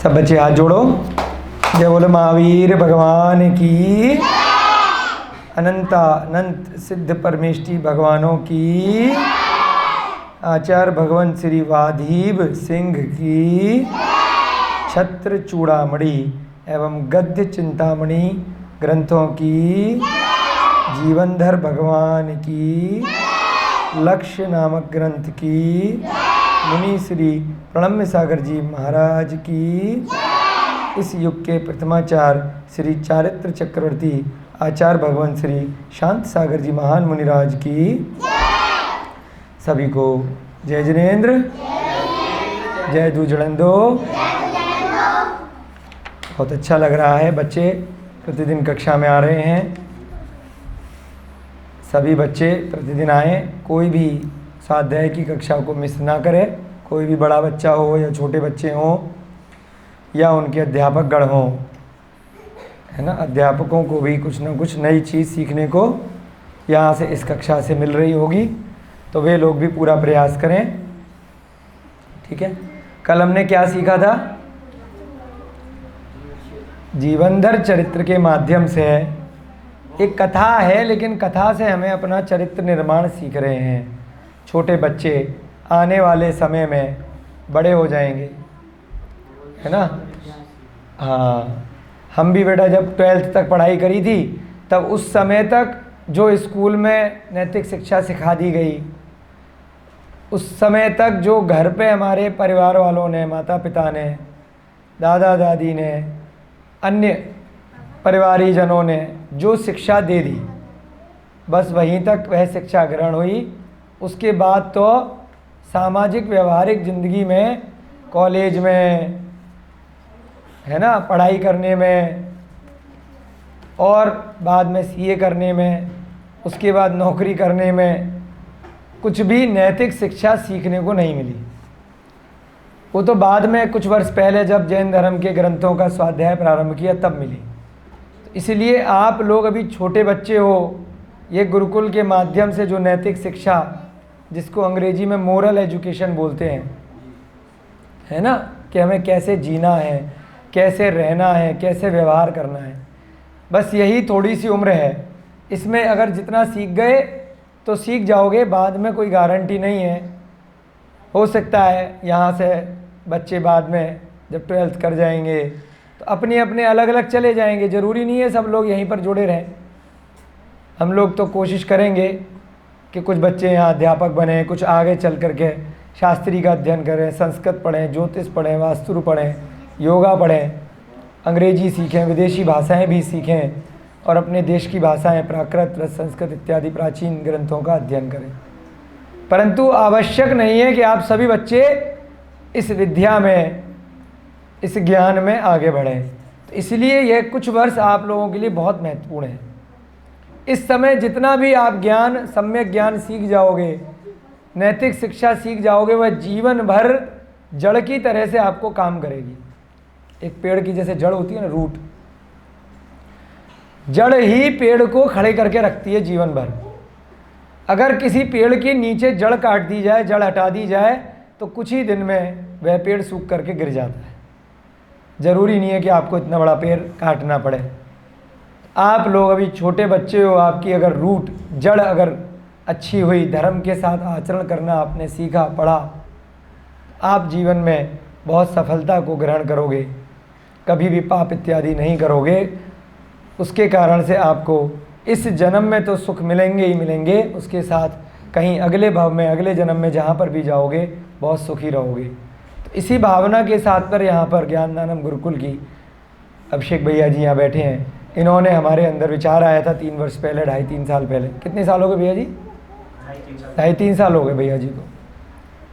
सब बच्चे हाथ जोड़ो। जय बोलो महावीर भगवान की, अनंत सिद्ध परमेष्टि भगवानों की, आचार्य भगवान श्री वाधीव सिंह की, छत्र चूड़ामणि एवं गद्य चिंतामणि ग्रंथों की, जीवनधर भगवान की, लक्ष्य नामक ग्रंथ की, मुनि श्री प्रणम्य सागर जी महाराज की, इस युग के प्रथमाचार्य श्री चारित्र चक्रवर्ती आचार्य भगवान श्री शांत सागर जी महान मुनिराज की, सभी को जय जिनेन्द्र, जय दूजड़ंदो। बहुत अच्छा लग रहा है, बच्चे प्रतिदिन कक्षा में आ रहे हैं। सभी बच्चे प्रतिदिन आएँ, कोई भी स्वाध्याय की कक्षा को मिस ना करें। कोई भी बड़ा बच्चा हो या छोटे बच्चे हों या उनके अध्यापक गण हों, है ना। अध्यापकों को भी कुछ ना कुछ नई चीज़ सीखने को यहाँ से इस कक्षा से मिल रही होगी, तो वे लोग भी पूरा प्रयास करें। ठीक है। कल हमने क्या सीखा था? जीवनधर चरित्र के माध्यम से एक कथा है, लेकिन कथा से हमें अपना चरित्र निर्माण सीख रहे हैं। छोटे बच्चे आने वाले समय में बड़े हो जाएंगे, है ना। हाँ, हम भी बेटा जब 12th तक पढ़ाई करी थी, तब उस समय तक जो स्कूल में नैतिक शिक्षा सिखा दी गई, उस समय तक जो घर पे हमारे परिवार वालों ने, माता पिता ने, दादा दादी ने, अन्य परिवारीजनों ने जो शिक्षा दे दी, बस वहीं तक वह शिक्षा ग्रहण हुई। उसके बाद तो सामाजिक व्यवहारिक ज़िंदगी में, कॉलेज में, है ना, पढ़ाई करने में और बाद में सीए करने में, उसके बाद नौकरी करने में कुछ भी नैतिक शिक्षा सीखने को नहीं मिली। वो तो बाद में कुछ वर्ष पहले जब जैन धर्म के ग्रंथों का स्वाध्याय प्रारंभ किया तब मिली। तो इसलिए आप लोग अभी छोटे बच्चे हो, ये गुरुकुल के माध्यम से जो नैतिक शिक्षा, जिसको अंग्रेजी में मोरल एजुकेशन बोलते हैं, है ना, कि हमें कैसे जीना है, कैसे रहना है, कैसे व्यवहार करना है, बस यही थोड़ी सी उम्र है। इसमें अगर जितना सीख गए तो सीख जाओगे, बाद में कोई गारंटी नहीं है। हो सकता है यहाँ से बच्चे बाद में जब 12th कर जाएंगे तो अपने अपने अलग अलग चले जाएंगे। ज़रूरी नहीं है सब लोग यहीं पर जुड़े रहें। हम लोग तो कोशिश करेंगे कि कुछ बच्चे यहाँ अध्यापक बने, कुछ आगे चल कर के शास्त्री का अध्ययन करें, संस्कृत पढ़ें, ज्योतिष पढ़ें, वास्तु पढ़ें, योगा पढ़ें, अंग्रेजी सीखें, विदेशी भाषाएं भी सीखें और अपने देश की भाषाएं, प्राकृत, संस्कृत इत्यादि प्राचीन ग्रंथों का अध्ययन करें। परंतु आवश्यक नहीं है कि आप सभी बच्चे इस विद्या में, इस ज्ञान में आगे बढ़ें। तो इसलिए यह कुछ वर्ष आप लोगों के लिए बहुत महत्वपूर्ण है। इस समय जितना भी आप ज्ञान, सम्यक ज्ञान सीख जाओगे, नैतिक शिक्षा सीख जाओगे, वह जीवन भर जड़ की तरह से आपको काम करेगी। एक पेड़ की जैसे जड़ होती है ना, रूट, जड़ ही पेड़ को खड़े करके रखती है जीवन भर। अगर किसी पेड़ के नीचे जड़ काट दी जाए, जड़ हटा दी जाए, तो कुछ ही दिन में वह पेड़ सूख करके गिर जाता है। ज़रूरी नहीं है कि आपको इतना बड़ा पेड़ काटना पड़े। आप लोग अभी छोटे बच्चे हो, आपकी अगर रूट, जड़ अगर अच्छी हुई, धर्म के साथ आचरण करना आपने सीखा, पढ़ा, आप जीवन में बहुत सफलता को ग्रहण करोगे, कभी भी पाप इत्यादि नहीं करोगे। उसके कारण से आपको इस जन्म में तो सुख मिलेंगे ही मिलेंगे, उसके साथ कहीं अगले भव में, अगले जन्म में जहाँ पर भी जाओगे बहुत सुखी रहोगे। तो इसी भावना के साथ पर यहाँ पर ज्ञानदानम गुरुकुल की अभिषेक भैया जी यहाँ बैठे हैं। इन्होंने हमारे अंदर विचार आया था 3 वर्ष पहले, 2.5-3 साल पहले। कितने साल हो गए भैया जी? 2.5-3 साल हो गए भैया जी को।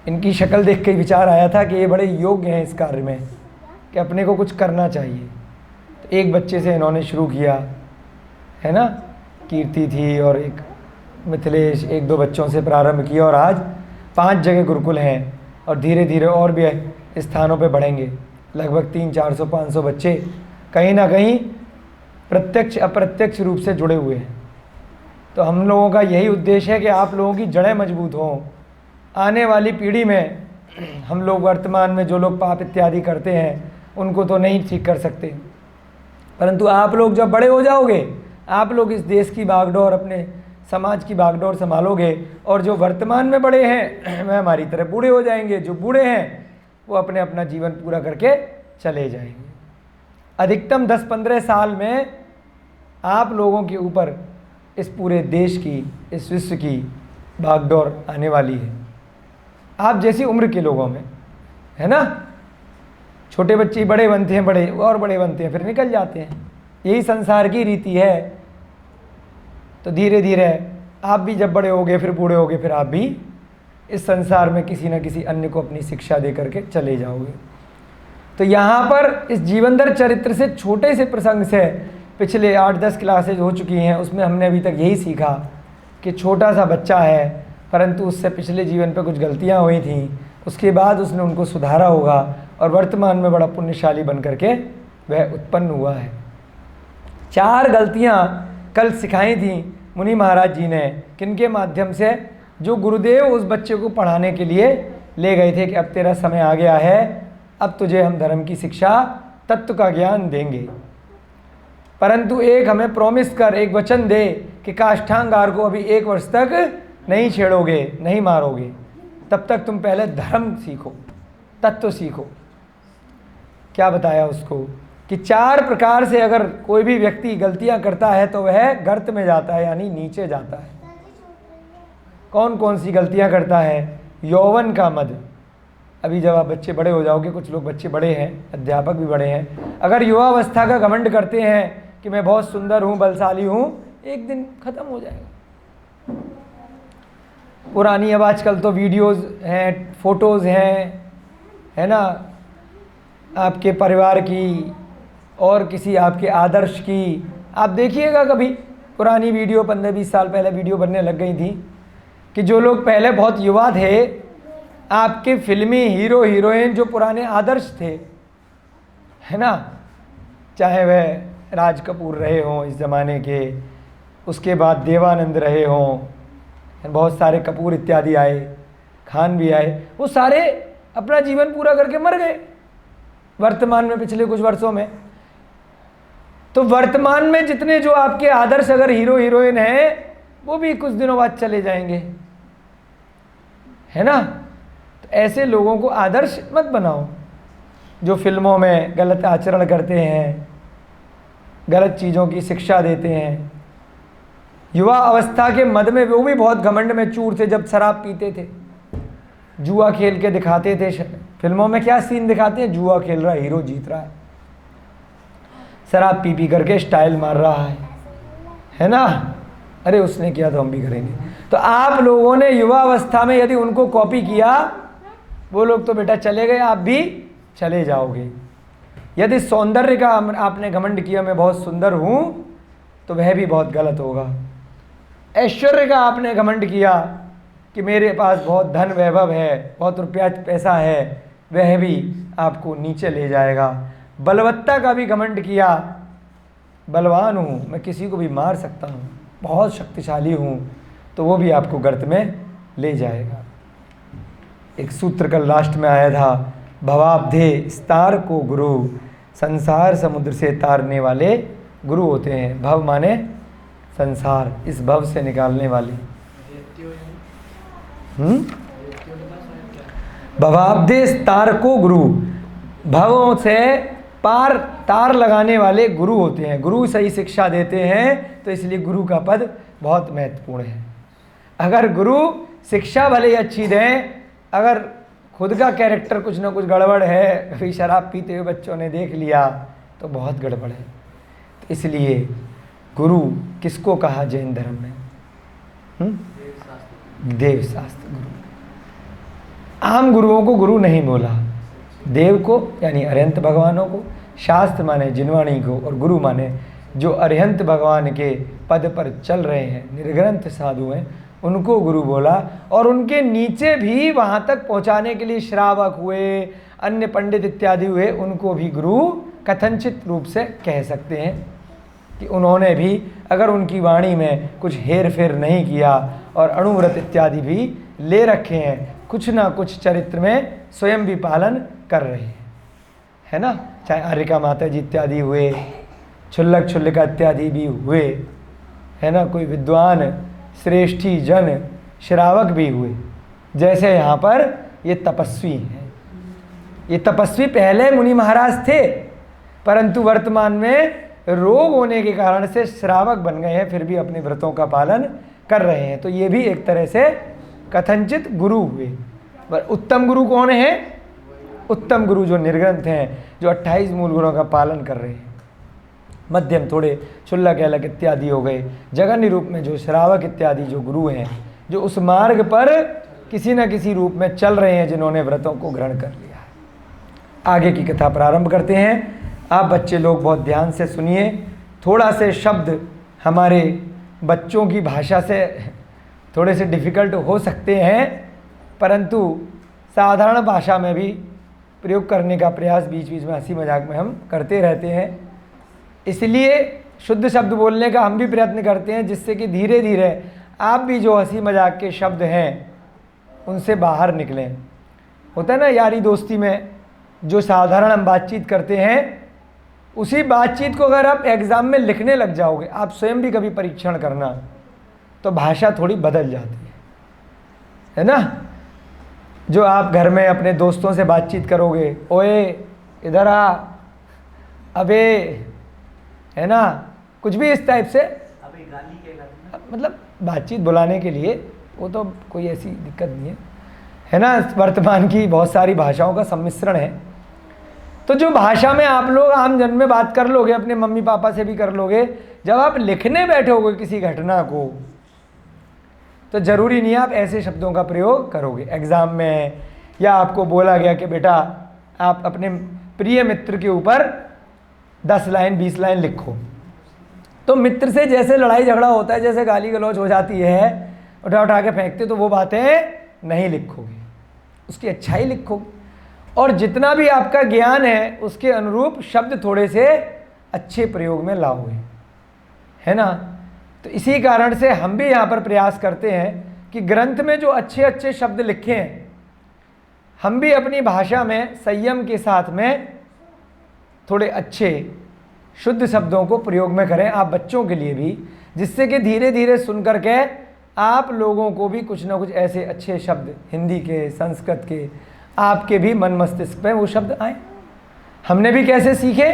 इनकी शक्ल देख के विचार आया था कि ये बड़े योग्य हैं इस कार्य में, कि अपने को कुछ करना चाहिए। तो एक बच्चे से इन्होंने शुरू किया, है ना, कीर्ति थी और एक मिथिलेश, 1-2 बच्चों से प्रारंभ किया और आज 5 जगह गुरुकुल हैं और धीरे धीरे और भी स्थानों पे बढ़ेंगे। लगभग 300-400-500 बच्चे कहीं ना कहीं प्रत्यक्ष अप्रत्यक्ष रूप से जुड़े हुए हैं। तो हम लोगों का यही उद्देश्य है कि आप लोगों की जड़ें मजबूत हों। आने वाली पीढ़ी में हम लोग वर्तमान में जो लोग पाप इत्यादि करते हैं उनको तो नहीं ठीक कर सकते। परंतु आप लोग जब बड़े हो जाओगे, आप लोग इस देश की बागडोर, अपने समाज की बागडोर संभालोगे, और जो वर्तमान में बड़े हैं वह हमारी तरह बूढ़े हो जाएंगे। जो बूढ़े हैं वो अपने अपना जीवन पूरा करके चले जाएंगे। अधिकतम 10-15 साल में आप लोगों के ऊपर इस पूरे देश की, इस विश्व की बागडोर आने वाली है, आप जैसी उम्र के लोगों में, है ना। छोटे बच्चे बड़े बनते हैं, बड़े और बड़े बनते हैं, फिर निकल जाते हैं। यही संसार की रीति है। तो धीरे धीरे आप भी जब बड़े होगे, फिर बूढ़े होगे, फिर आप भी इस संसार में किसी न किसी अन्य को अपनी शिक्षा दे करके चले जाओगे। तो यहाँ पर इस जीवनदर चरित्र से, छोटे से प्रसंग से, पिछले 8-10 क्लासेज हो चुकी हैं, उसमें हमने अभी तक यही सीखा कि छोटा सा बच्चा है, परंतु उससे पिछले जीवन पे कुछ गलतियाँ हुई थीं, उसके बाद उसने उनको सुधारा होगा और वर्तमान में बड़ा पुण्यशाली बन करके वह उत्पन्न हुआ है। 4 गलतियाँ कल सिखाई थी मुनि महाराज जी ने, किनके माध्यम से, जो गुरुदेव उस बच्चे को पढ़ाने के लिए ले गए थे कि अब तेरा समय आ गया है, अब तुझे हम धर्म की शिक्षा, तत्व का ज्ञान देंगे। परंतु एक हमें प्रॉमिस कर, एक वचन दे कि काष्ठांगार को अभी 1 वर्ष तक नहीं छेड़ोगे, नहीं मारोगे, तब तक तुम पहले धर्म सीखो, तत्व सीखो। क्या बताया उसको कि 4 प्रकार से अगर कोई भी व्यक्ति गलतियां करता है तो वह गर्त में जाता है, यानी नीचे जाता है। कौन कौन सी गलतियां करता है? यौवन का मद। अभी जब आप बच्चे बड़े हो जाओगे, कुछ लोग बच्चे बड़े हैं, अध्यापक भी बड़े हैं, अगर युवावस्था का घमंड करते हैं कि मैं बहुत सुंदर हूँ, बलशाली हूँ, एक दिन खत्म हो जाएगा। पुरानी, अब आजकल तो वीडियोज़ हैं, फ़ोटोज़ हैं, है ना, आपके परिवार की और किसी आपके आदर्श की। आप देखिएगा कभी पुरानी वीडियो, 15-20 साल पहले वीडियो बनने लग गई थी कि जो लोग पहले बहुत युवा थे, आपके फिल्मी हीरो हीरोइन जो पुराने आदर्श थे, है ना, चाहे वह राज कपूर रहे हों इस ज़माने के, उसके बाद देवानंद रहे हों, बहुत सारे कपूर इत्यादि आए, खान भी आए, वो सारे अपना जीवन पूरा करके मर गए वर्तमान में, पिछले कुछ वर्षों में। तो वर्तमान में जितने जो आपके आदर्श अगर हीरो हीरोइन हैं, वो भी कुछ दिनों बाद चले जाएंगे, है ना। तो ऐसे लोगों को आदर्श मत बनाओ जो फिल्मों में गलत आचरण करते हैं, गलत चीज़ों की शिक्षा देते हैं। युवा अवस्था के मद में वो भी बहुत घमंड में चूर थे, जब शराब पीते थे, जुआ खेल के दिखाते थे। फिल्मों में क्या सीन दिखाते हैं? जुआ खेल रहा है, हीरो जीत रहा है, शराब पी पी करके स्टाइल मार रहा है ना। अरे उसने किया तो हम भी करेंगे। तो आप लोगों ने युवा अवस्था में यदि उनको कॉपी किया, वो लोग तो बेटा चले गए, आप भी चले जाओगे। यदि सौंदर्य का आपने घमंड किया, मैं बहुत सुंदर हूँ, तो वह भी बहुत गलत होगा। ऐश्वर्य का आपने घमंड किया कि मेरे पास बहुत धन वैभव है, बहुत रुपया पैसा है, वह भी आपको नीचे ले जाएगा। बलवत्ता का भी घमंड किया, बलवान हूँ, मैं किसी को भी मार सकता हूँ, बहुत शक्तिशाली हूँ, तो वो भी आपको गर्त में ले जाएगा। एक सूत्र कल लास्ट में आया था, भवाब्धे स्तार को गुरु, संसार समुद्र से तारने वाले गुरु होते हैं। भव माने संसार, इस भव से निकालने वाले। भवाब्धे स्तार को गुरु, भवों से पार तार लगाने वाले गुरु होते हैं। गुरु सही शिक्षा देते हैं, तो इसलिए गुरु का पद बहुत महत्वपूर्ण है। अगर गुरु शिक्षा भले ही अच्छी दें, अगर खुद का कैरेक्टर कुछ ना कुछ गड़बड़ है, कभी शराब पीते हुए बच्चों ने देख लिया, तो बहुत गड़बड़ है। तो इसलिए गुरु किसको कहा जैन धर्म में? देव शास्त्र गुरु। आम गुरुओं को गुरु नहीं बोला, देव को यानी अरिहंत भगवानों को, शास्त्र माने जिनवाणी को, और गुरु माने जो अरिहंत भगवान के पद पर चल रहे हैं, निर्ग्रंथ साधु हैं, उनको गुरु बोला। और उनके नीचे भी वहाँ तक पहुँचाने के लिए श्रावक हुए, अन्य पंडित इत्यादि हुए, उनको भी गुरु कथनचित रूप से कह सकते हैं कि उन्होंने भी अगर उनकी वाणी में कुछ हेर फेर नहीं किया और अणुव्रत इत्यादि भी ले रखे हैं, कुछ ना कुछ चरित्र में स्वयं भी पालन कर रहे हैं, है ना, चाहे आर्यका माता जी इत्यादि हुए, क्षुल्लक क्षुल्लिका इत्यादि भी हुए, है ना, कोई विद्वान श्रेष्ठी जन श्रावक भी हुए। जैसे यहाँ पर ये तपस्वी हैं, ये तपस्वी पहले मुनि महाराज थे, परंतु वर्तमान में रोग होने के कारण से श्रावक बन गए हैं, फिर भी अपने व्रतों का पालन कर रहे हैं। तो ये भी एक तरह से कथनचित गुरु हुए। पर उत्तम गुरु कौन है? उत्तम गुरु जो निर्ग्रंथ हैं, जो 28 मूल गुणों का पालन कर रहे हैं। मध्यम थोड़े क्षुल्लक अलग इत्यादि हो गए। जगन्य रूप में जो श्रावक इत्यादि जो गुरु हैं, जो उस मार्ग पर किसी न किसी रूप में चल रहे हैं, जिन्होंने व्रतों को ग्रहण कर लिया है। आगे की कथा प्रारंभ करते हैं। आप बच्चे लोग बहुत ध्यान से सुनिए। थोड़ा से शब्द हमारे बच्चों की भाषा से थोड़े से डिफ़िकल्ट हो सकते हैं, परंतु साधारण भाषा में भी प्रयोग करने का प्रयास बीच बीच में हंसी मजाक में हम करते रहते हैं। इसलिए शुद्ध शब्द बोलने का हम भी प्रयत्न करते हैं, जिससे कि धीरे धीरे आप भी जो हंसी मजाक के शब्द हैं उनसे बाहर निकलें। होता है ना यारी दोस्ती में जो साधारण हम बातचीत करते हैं, उसी बातचीत को अगर आप एग्ज़ाम में लिखने लग जाओगे, आप स्वयं भी कभी परीक्षण करना, तो भाषा थोड़ी बदल जाती है ना। जो आप घर में अपने दोस्तों से बातचीत करोगे, ओए इधर आ, अबे, है ना, कुछ भी इस टाइप से, अबे गाली के मतलब बातचीत बुलाने के लिए, वो तो कोई ऐसी दिक्कत नहीं है ना। वर्तमान की बहुत सारी भाषाओं का सम्मिश्रण है। तो जो भाषा में आप लोग आम जन में बात कर लोगे, अपने मम्मी पापा से भी कर लोगे, जब आप लिखने बैठोगे किसी घटना को, तो ज़रूरी नहीं है आप ऐसे शब्दों का प्रयोग करोगे। एग्ज़ाम में या आपको बोला गया कि बेटा आप अपने प्रिय मित्र के ऊपर 10 लाइन 20 लाइन लिखो, तो मित्र से जैसे लड़ाई झगड़ा होता है, जैसे गाली गलौज हो जाती है, उठा उठा के फेंकते, तो वो बातें नहीं लिखोगे, उसकी अच्छाई लिखोगे। और जितना भी आपका ज्ञान है उसके अनुरूप शब्द थोड़े से अच्छे प्रयोग में लाओगे, है ना। तो इसी कारण से हम भी यहाँ पर प्रयास करते हैं कि ग्रंथ में जो अच्छे अच्छे शब्द लिखे हैं, हम भी अपनी भाषा में संयम के साथ में थोड़े अच्छे शुद्ध शब्दों को प्रयोग में करें, आप बच्चों के लिए भी, जिससे कि धीरे धीरे सुन कर के आप लोगों को भी कुछ ना कुछ ऐसे अच्छे शब्द हिंदी के, संस्कृत के, आपके भी मन मस्तिष्क पे वो शब्द आए। हमने भी कैसे सीखे?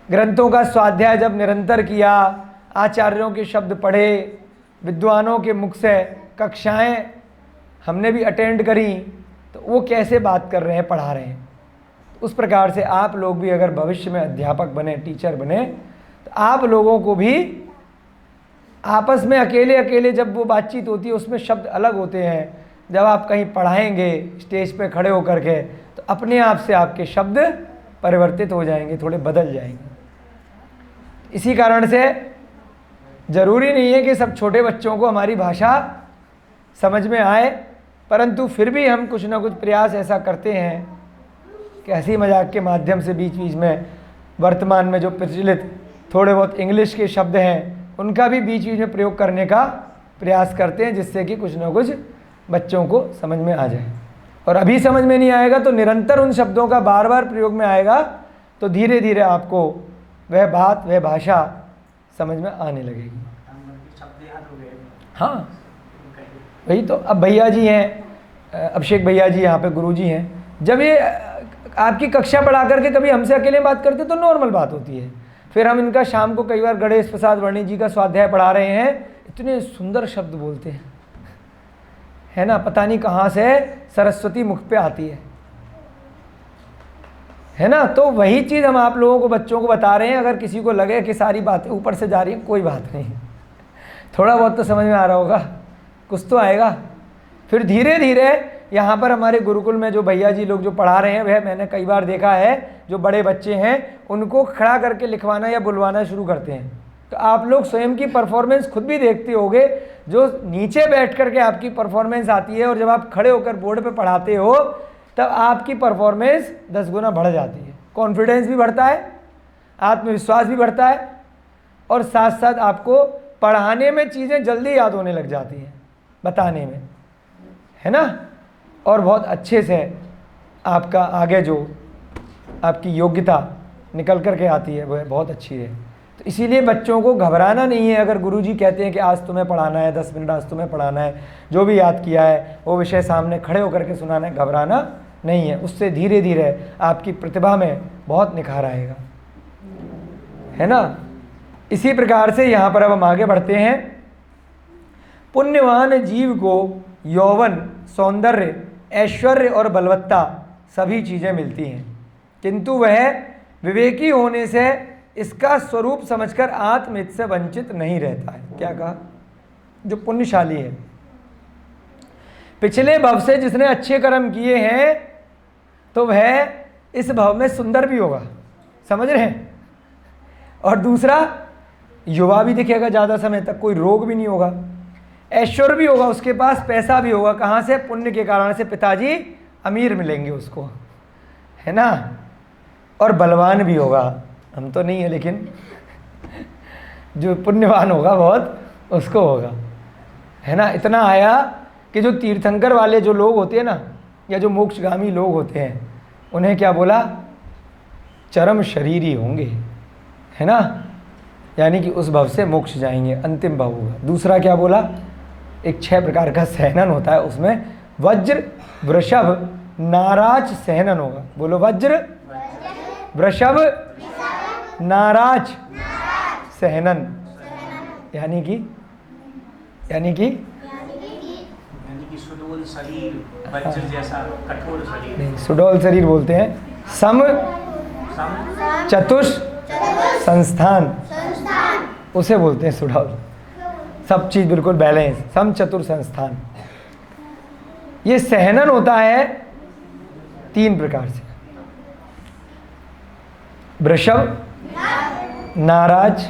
ग्रंथों का स्वाध्याय जब निरंतर किया, आचार्यों के शब्द पढ़े, विद्वानों के मुख से कक्षाएं हमने भी अटेंड करी, तो वो कैसे बात कर रहे हैं, पढ़ा रहे हैं। उस प्रकार से आप लोग भी अगर भविष्य में अध्यापक बने, टीचर बने, तो आप लोगों को भी आपस में अकेले अकेले जब वो बातचीत होती है उसमें शब्द अलग होते हैं। जब आप कहीं पढ़ाएंगे स्टेज पे खड़े होकर के, तो अपने आप से आपके शब्द परिवर्तित हो जाएंगे, थोड़े बदल जाएंगे। इसी कारण से ज़रूरी नहीं है कि सब छोटे बच्चों को हमारी भाषा समझ में आए, परंतु फिर भी हम कुछ ना कुछ प्रयास ऐसा करते हैं कि हंसी मजाक के माध्यम से बीच बीच में वर्तमान में जो प्रचलित थोड़े बहुत इंग्लिश के शब्द हैं उनका भी बीच बीच में प्रयोग करने का प्रयास करते हैं, जिससे कि कुछ ना कुछ बच्चों को समझ में आ जाए। और अभी समझ में नहीं आएगा तो निरंतर उन शब्दों का बार बार प्रयोग में आएगा, तो धीरे धीरे आपको वह बात, वह भाषा समझ में आने लगेगी। हाँ, वही तो। अब भैया जी हैं, अभिषेक भैया जी यहाँ पे गुरु जी हैं, जब ये आपकी कक्षा पढ़ा करके कभी हमसे अकेले बात करते तो नॉर्मल बात होती है। फिर हम इनका शाम को कई बार गणेश प्रसाद वर्णी जी का स्वाध्याय पढ़ा रहे हैं, इतने सुंदर शब्द बोलते हैं, है ना, पता नहीं कहाँ से सरस्वती मुख पे आती है ना। तो वही चीज़ हम आप लोगों को, बच्चों को बता रहे हैं। अगर किसी को लगे कि सारी बातें ऊपर से जा रही हैं, कोई बात नहीं, थोड़ा बहुत तो समझ में आ रहा होगा, कुछ तो आएगा। फिर धीरे धीरे यहाँ पर हमारे गुरुकुल में जो भैया जी लोग जो पढ़ा रहे हैं, वह मैंने कई बार देखा है, जो बड़े बच्चे हैं उनको खड़ा करके लिखवाना या बुलवाना शुरू करते हैं। तो आप लोग स्वयं की परफॉर्मेंस खुद भी देखते होंगे, जो नीचे बैठ करके आपकी परफॉर्मेंस आती है और जब आप खड़े होकर बोर्ड पे पढ़ाते हो तब आपकी परफॉर्मेंस 10 गुना बढ़ जाती है। कॉन्फिडेंस भी बढ़ता है, आत्मविश्वास भी बढ़ता है, और साथ साथ आपको पढ़ाने में चीज़ें जल्दी याद होने लग जाती हैं, बताने में, है ना। और बहुत अच्छे से आपका आगे जो आपकी योग्यता निकल कर के आती है वह बहुत अच्छी है। तो इसीलिए बच्चों को घबराना नहीं है। अगर गुरुजी कहते हैं कि आज तुम्हें पढ़ाना है, 10 मिनट आज तुम्हें पढ़ाना है, जो भी याद किया है वो विषय सामने खड़े होकर के सुनाना है, घबराना नहीं है। उससे धीरे धीरे आपकी प्रतिभा में बहुत निखार आएगा, है ना। इसी प्रकार से यहाँ पर अब हम आगे बढ़ते हैं। पुण्यवान जीव को यौवन, सौंदर्य, ऐश्वर्य और बलवत्ता सभी चीज़ें मिलती हैं, किंतु वह विवेकी होने से इसका स्वरूप समझकर आत्महित से वंचित नहीं रहता है। क्या कहा? जो पुण्यशाली है, पिछले भव से जिसने अच्छे कर्म किए हैं तो वह इस भव में सुंदर भी होगा, समझ रहे हैं। और दूसरा, युवा भी दिखेगा ज़्यादा समय तक, कोई रोग भी नहीं होगा, ऐश्वर्य भी होगा, उसके पास पैसा भी होगा। कहाँ से? पुण्य के कारण से पिताजी अमीर मिलेंगे उसको, है ना। और बलवान भी होगा, हम तो नहीं है लेकिन जो पुण्यवान होगा बहुत उसको होगा, है ना। इतना आया कि जो तीर्थंकर वाले जो लोग होते हैं ना, या जो मोक्षगामी लोग होते हैं, उन्हें क्या बोला? चरम शरीरी होंगे, है ना, यानी कि उस भव से मोक्ष जाएंगे, अंतिम भव होगा। दूसरा क्या बोला? एक 6 प्रकार का सहनन होता है, उसमें वज्र, वृषभ, नाराज सहनन होगा। बोलो, वज्र, वृषभ, नाराज सहनन, यानी कि सुडौल शरीर, वज्र जैसा कठोर शरीर नहीं, सुडौल शरीर बोलते हैं। सम चतुष संस्थान, उसे बोलते हैं सुडौल। सब चीज़ बिल्कुल बैलेंस, सम चतुर संस्थान। ये सहनन होता है 3 प्रकार से, वृषभ, नाराज,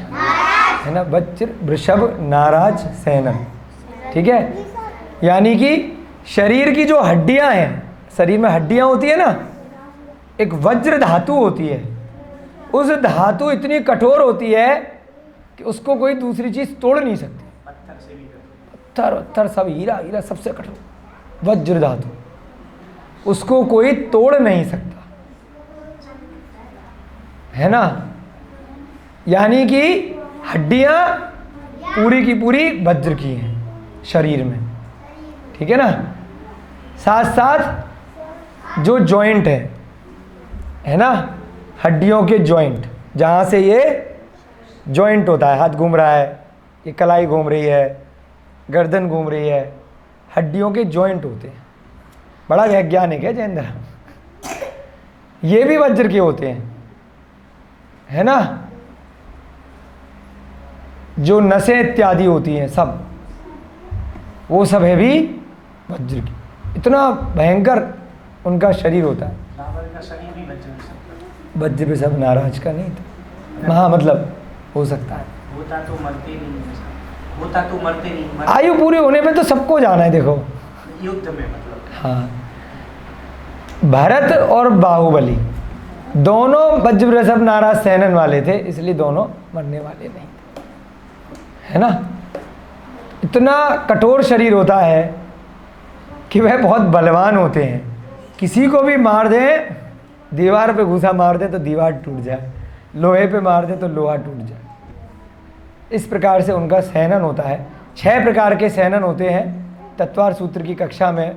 है ना, वज्र, वृषभ, नाराज, सहनन, ठीक है। यानी कि शरीर की जो हड्डियां हैं, शरीर में हड्डियां होती है ना, एक वज्र धातु होती है, उस धातु इतनी कठोर होती है कि उसको कोई दूसरी चीज़ तोड़ नहीं सकती। पत्थर सब, हीरा सबसे कठोर वज्र धातु, उसको कोई तोड़ नहीं सकता, है ना। यानी कि हड्डियां पूरी की पूरी वज्र की हैं शरीर में, ठीक है ना। साथ साथ जो जॉइंट है ना, हड्डियों के जॉइंट, जहाँ से ये जॉइंट होता है, हाथ घूम रहा है, ये कलाई घूम रही है, गर्दन घूम रही है, हड्डियों के जॉइंट होते हैं। बड़ा वैज्ञानिक है जयेंद्र, ये भी वज्र के होते हैं, है ना। जो नसें इत्यादि होती हैं सब, वो सब है भी वज्र की। इतना भयंकर उनका शरीर होता है। का शरीर भी वज्र पे सब, नाराज का नहीं था। हाँ, मतलब हो सकता है, होता तो मरते नहीं, आयु पूरी होने पे तो सबको जाना है। देखो युद्ध में, मतलब हाँ, भरत और बाहुबली दोनों वज्र, वृषभ, नाराज सहनन वाले थे, इसलिए दोनों मरने वाले नहीं, है ना। इतना कठोर शरीर होता है कि वह बहुत बलवान होते हैं। किसी को भी मार दें, दीवार पे घूसा मार दें तो दीवार टूट जाए, लोहे पे मार दें तो लोहा टूट जाए। इस प्रकार से उनका सहनन होता है। 6 प्रकार के सहनन होते हैं। तत्वार सूत्र की कक्षा में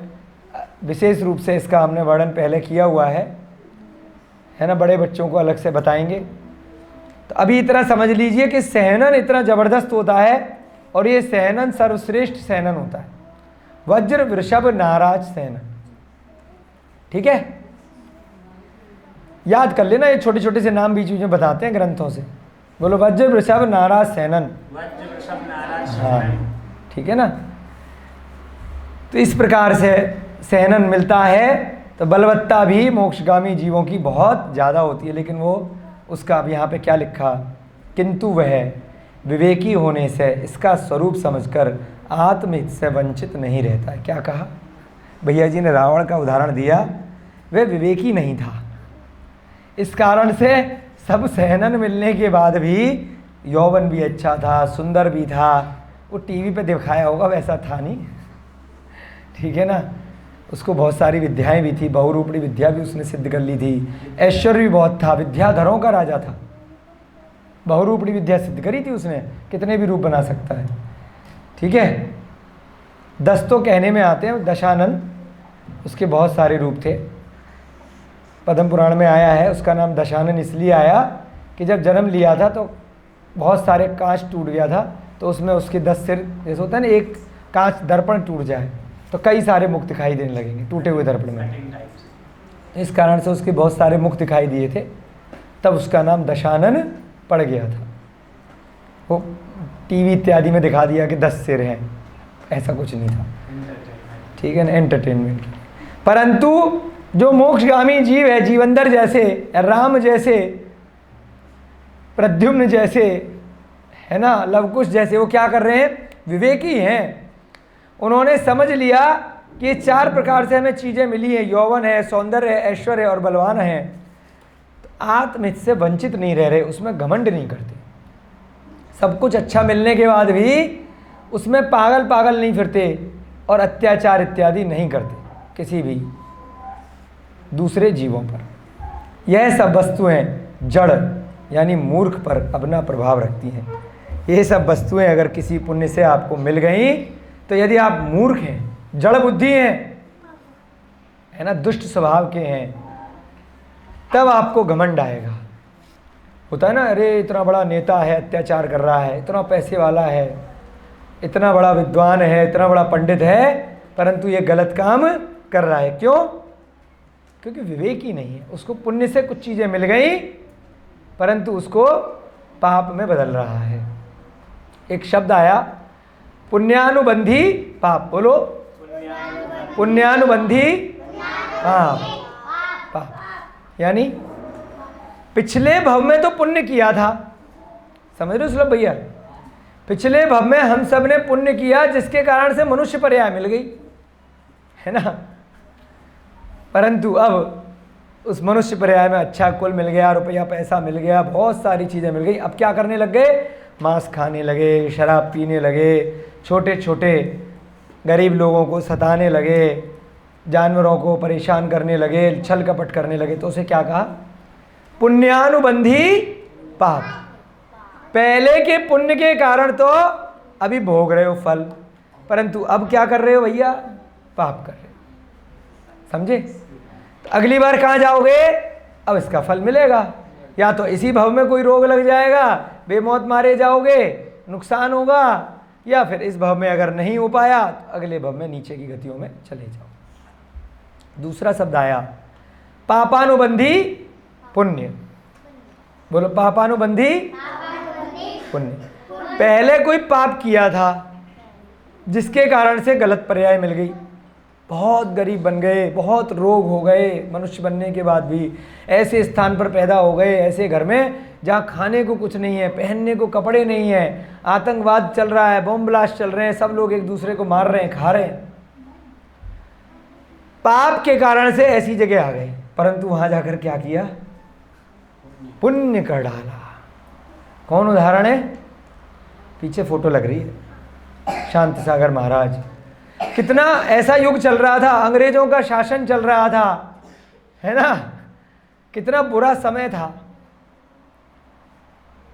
विशेष रूप से इसका हमने वर्णन पहले किया हुआ है ना, बड़े बच्चों को अलग से बताएंगे। तो अभी इतना समझ लीजिए कि सहनन इतना ज़बरदस्त होता है, और ये सहनन सर्वश्रेष्ठ सहनन होता है, वज्र, वृषभ, नाराज सहनन, ठीक है। याद कर लेना, ये छोटे छोटे से नाम बीच बीच में बताते हैं ग्रंथों से। बोलो, वज्र, वृषभ, नाराज सहनन, हाँ, ठीक है ना। तो इस प्रकार से सहनन मिलता है। तो बलवत्ता भी मोक्षगामी जीवों की बहुत ज़्यादा होती है, लेकिन वो उसका अब यहाँ पे क्या लिखा, किंतु वह विवेकी होने से इसका स्वरूप समझकर आत्महित से वंचित नहीं रहता है। क्या कहा भैया जी ने? रावण का उदाहरण दिया, वह विवेकी नहीं था, इस कारण से सब सहनन मिलने के बाद भी यौवन भी अच्छा था, सुंदर भी था, वो टीवी पे दिखाया होगा वैसा था नहीं, ठीक है ना। उसको बहुत सारी विद्याएं भी थी, बहुरूपणी विद्या भी उसने सिद्ध कर ली थी, ऐश्वर्य भी बहुत था, विद्याधरों का राजा था, बहुरूपणी विद्या सिद्ध करी थी उसने, कितने भी रूप बना सकता है। ठीक है, 10 तो कहने में आते हैं, दशानन उसके बहुत सारे रूप थे। पद्म पुराण में आया है उसका नाम दशानन इसलिए आया कि जब जन्म लिया था तो बहुत सारे कांच टूट गया था, तो उसमें उसके 10 सिर, जैसे होता है ना एक कांच दर्पण टूट जाए तो कई सारे मुख दिखाई देने लगेंगे टूटे हुए दर्पण में, इस कारण से उसके बहुत सारे मुख दिखाई दिए थे, तब उसका नाम दशानन पड़ गया था। वो टीवी इत्यादि में दिखा दिया कि 10 सिर हैं, ऐसा कुछ नहीं था। ठीक है ना, एंटरटेनमेंट। परंतु जो मोक्षगामी जीव है, जीवंदर जैसे, राम जैसे, प्रद्युम्न जैसे, है ना, लवकुश जैसे, वो क्या कर रहे हैं, विवेकी हैं। उन्होंने समझ लिया कि ये 4 प्रकार से हमें चीज़ें मिली हैं, यौवन है, सौंदर्य है, ऐश्वर्य है और बलवान है, तो आत्महित से वंचित नहीं रह रहे, उसमें घमंड नहीं करते। सब कुछ अच्छा मिलने के बाद भी उसमें पागल पागल नहीं फिरते और अत्याचार इत्यादि नहीं करते किसी भी दूसरे जीवों पर। यह सब वस्तुएं जड़ यानी मूर्ख पर अपना प्रभाव रखती हैं। ये सब वस्तुएं अगर किसी पुण्य से आपको मिल गई, तो यदि आप मूर्ख हैं, जड़ बुद्धि हैं, है ना, दुष्ट स्वभाव के हैं, तब आपको घमंड आएगा। होता है ना, अरे इतना बड़ा नेता है, अत्याचार कर रहा है, इतना पैसे वाला है, इतना बड़ा विद्वान है, इतना बड़ा पंडित है, परंतु ये गलत काम कर रहा है। क्यों? क्योंकि विवेक ही नहीं है। उसको पुण्य से कुछ चीज़ें मिल गई, परंतु उसको पाप में बदल रहा है। एक शब्द आया, पुण्यानुबंधी पाप। बोलो, पुण्यानुबंधी पाप। पाप यानी पिछले भव में तो पुण्य किया था, समझ रहे हो सुलभ भैया, पिछले भव में हम सब ने पुण्य किया जिसके कारण से मनुष्य पर्याय मिल गई, है ना, परंतु अब उस मनुष्य पर्याय में अच्छा कुल मिल गया, रुपया पैसा मिल गया, बहुत सारी चीज़ें मिल गई। अब क्या करने लग गए, मांस खाने लगे, शराब पीने लगे, छोटे छोटे गरीब लोगों को सताने लगे, जानवरों को परेशान करने लगे, छल कपट करने लगे। तो उसे क्या कहा, पुण्यानुबंधी पाप। पहले के पुण्य के कारण तो अभी भोग रहे हो फल, परंतु अब क्या कर रहे हो भैया, पाप कर रहे हो। समझे? तो अगली बार कहाँ जाओगे, अब इसका फल मिलेगा। या तो इसी भव में कोई रोग लग जाएगा, बेमौत मारे जाओगे, नुकसान होगा, या फिर इस भव में अगर नहीं हो पाया तो अगले भव में नीचे की गतियों में चले जाओ। दूसरा शब्द आया, पापानुबंधी पुण्य। बोलो, पापानुबंधी पुण्य। पहले कोई पाप किया था जिसके कारण से गलत पर्याय मिल गई, बहुत गरीब बन गए, बहुत रोग हो गए, मनुष्य बनने के बाद भी ऐसे स्थान पर पैदा हो गए, ऐसे घर में जहाँ खाने को कुछ नहीं है, पहनने को कपड़े नहीं है, आतंकवाद चल रहा है, बम ब्लास्ट चल रहे हैं, सब लोग एक दूसरे को मार रहे हैं, खा रहे हैं। पाप के कारण से ऐसी जगह आ गए, परंतु वहाँ जाकर क्या किया, पुण्य कर डाला। कौन उदाहरण है, पीछे फोटो लग रही है, शांति सागर महाराज। कितना ऐसा युग चल रहा था, अंग्रेजों का शासन चल रहा था, है ना, कितना बुरा समय था।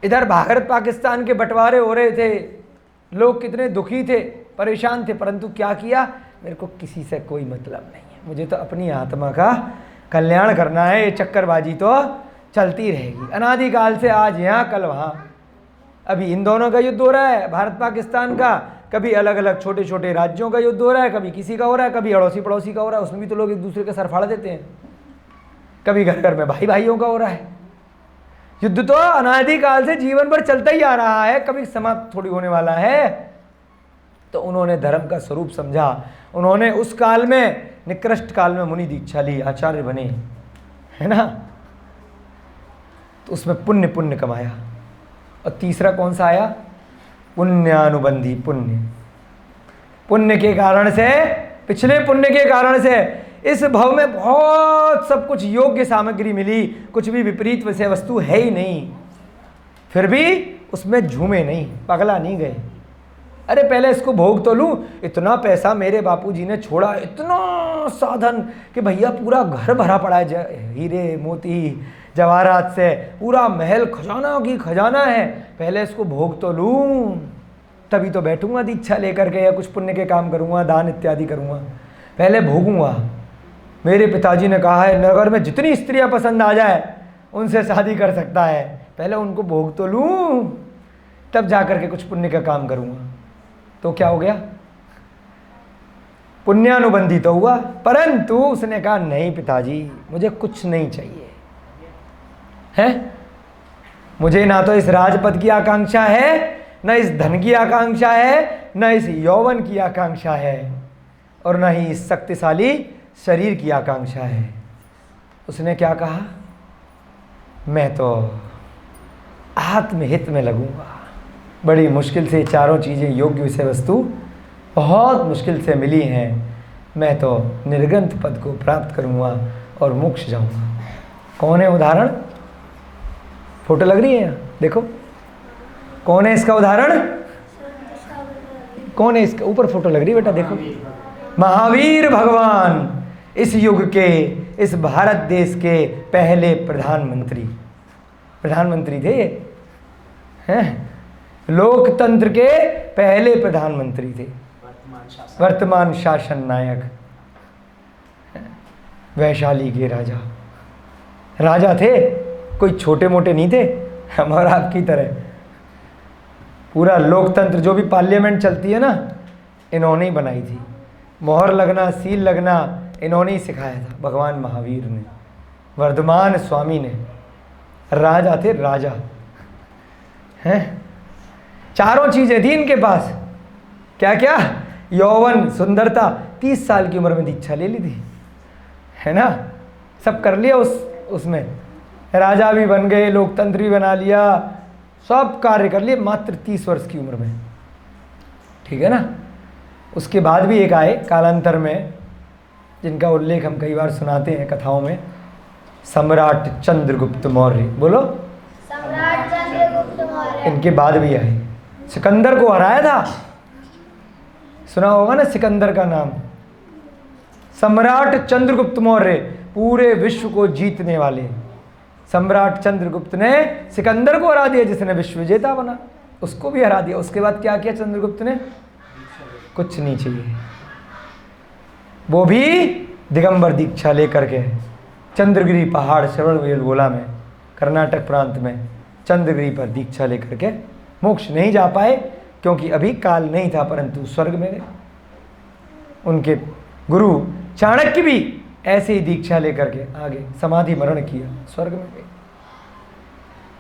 इधर भारत पाकिस्तान के बंटवारे हो रहे थे, लोग कितने दुखी थे, परेशान थे, परंतु क्या किया, मेरे को किसी से कोई मतलब नहीं है, मुझे तो अपनी आत्मा का कल्याण करना है, ये चक्करबाजी तो चलती रहेगी अनादिकाल से, आज यहाँ कल वहाँ। अभी इन दोनों का युद्ध हो रहा है, भारत पाकिस्तान का, कभी अलग अलग छोटे छोटे राज्यों का युद्ध हो रहा है, कभी किसी का हो रहा है, कभी अड़ोसी पड़ोसी का हो रहा है, उसमें भी तो लोग एक दूसरे का सर फाड़ देते हैं, कभी घर घर में भाई भाइयों का हो रहा है। युद्ध तो अनादिकाल से जीवन भर चलता ही आ रहा है, कभी समाप्त थोड़ी होने वाला है। तो उन्होंने धर्म का स्वरूप समझा, उन्होंने उस काल में, निकृष्ट काल में मुनि दीक्षा ली, आचार्य बने, है ना, तो उसमें पुण्य पुण्य कमाया। और तीसरा कौन सा आया, पुण्यानुबंधी पुण्य। पुण्य के कारण से, पिछले पुण्य के कारण से इस भव में बहुत सब कुछ योग्य सामग्री मिली, कुछ भी विपरीत विषय वस्तु है ही नहीं, फिर भी उसमें झूमे नहीं, पगला नहीं गए, अरे पहले इसको भोग तो लूँ, इतना पैसा मेरे बापूजी ने छोड़ा, इतना साधन कि भैया पूरा घर भरा पड़ा है हीरे मोती जवाहरात से, पूरा महल खजाना की खजाना है, पहले इसको भोग तो लूँ, तभी तो बैठूंगा दीक्षा लेकर के या कुछ पुण्य के काम करूँगा, दान इत्यादि करूँगा, पहले भोगूंगा। मेरे पिताजी ने कहा है नगर में जितनी स्त्रियां पसंद आ जाए उनसे शादी कर सकता है, पहले उनको भोग तो लूँ तब जा कर के कुछ पुण्य का काम करूँगा। तो क्या हो गया, पुण्यानुबंधी तो हुआ, परंतु उसने कहा नहीं पिताजी मुझे कुछ नहीं चाहिए है, मुझे ना तो इस राजपद की आकांक्षा है, न इस धन की आकांक्षा है, न इस यौवन की आकांक्षा है, और न ही इस शक्तिशाली शरीर की आकांक्षा है। उसने क्या कहा, मैं तो आत्महित में लगूंगा। बड़ी मुश्किल से चारों चीज़ें योग्य विषय वस्तु बहुत मुश्किल से मिली हैं, मैं तो निर्गंत पद को प्राप्त करूंगा और मोक्ष जाऊंगा। कौन है उदाहरण, फोटो लग रही है यहाँ देखो, कौन है इसका उदाहरण, कौन है इसका, ऊपर फोटो लग रही है बेटा देखो, महावीर भगवान, इस युग के, इस भारत देश के पहले प्रधानमंत्री थे ये, हैं लोकतंत्र के पहले प्रधानमंत्री थे, वर्तमान शासन नायक, वैशाली के राजा थे, कोई छोटे मोटे नहीं थे, हम और आपकी तरह। पूरा लोकतंत्र जो भी पार्लियामेंट चलती है ना, इन्होंने ही बनाई थी, मोहर लगना सील लगना इन्होंने ही सिखाया था, भगवान महावीर ने, वर्धमान स्वामी ने। राजा थे राजा, हैं चारों चीज़ें थी इनके पास, क्या क्या, यौवन सुंदरता, 30 साल की उम्र में दीक्षा ले ली थी, है ना, सब कर लिया उसमें, राजा भी बन गए, लोकतंत्र भी बना लिया, सब कार्य कर लिए मात्र 30 वर्ष की उम्र में, ठीक है ना। उसके बाद भी एक आए कालांतर में, जिनका उल्लेख हम कई बार सुनाते हैं कथाओं में, सम्राट चंद्रगुप्त मौर्य, बोलो सम्राट चंद्रगुप्त मौर्य। इनके बाद भी आए, सिकंदर को हराया था, सुना होगा ना सिकंदर का नाम, सम्राट चंद्रगुप्त मौर्य, पूरे विश्व को जीतने वाले सम्राट चंद्रगुप्त ने सिकंदर को हरा दिया, जिसने विश्व विजेता बना, उसको भी हरा दिया। उसके बाद क्या किया चंद्रगुप्त ने, कुछ नहीं चाहिए, वो भी दिगंबर दीक्षा लेकर के चंद्रगिरी पहाड़ श्रवणबेलगोला में, कर्नाटक प्रांत में चंद्रगिरी पर दीक्षा लेकर के मोक्ष नहीं जा पाए, क्योंकि अभी काल नहीं था, परंतु स्वर्ग में गए। उनके गुरु चाणक्य भी ऐसे ही दीक्षा लेकर के आगे समाधि मरण किया, स्वर्ग में गए।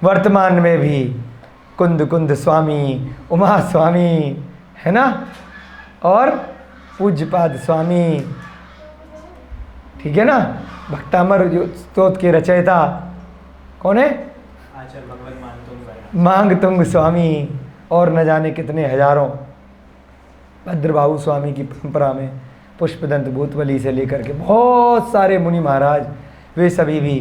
वर्तमान में भी कुंद स्वामी, उमा स्वामी, है ना, और पूज्यपाद स्वामी, ठीक है ना, भक्तामर स्तोत्र के रचयिता कौन है, आचार्य भगवत मांगतुंग स्वामी, और न जाने कितने हजारों, भद्रबाहु स्वामी की परंपरा में पुष्पदंत भूतबली से लेकर के बहुत सारे मुनि महाराज, वे सभी भी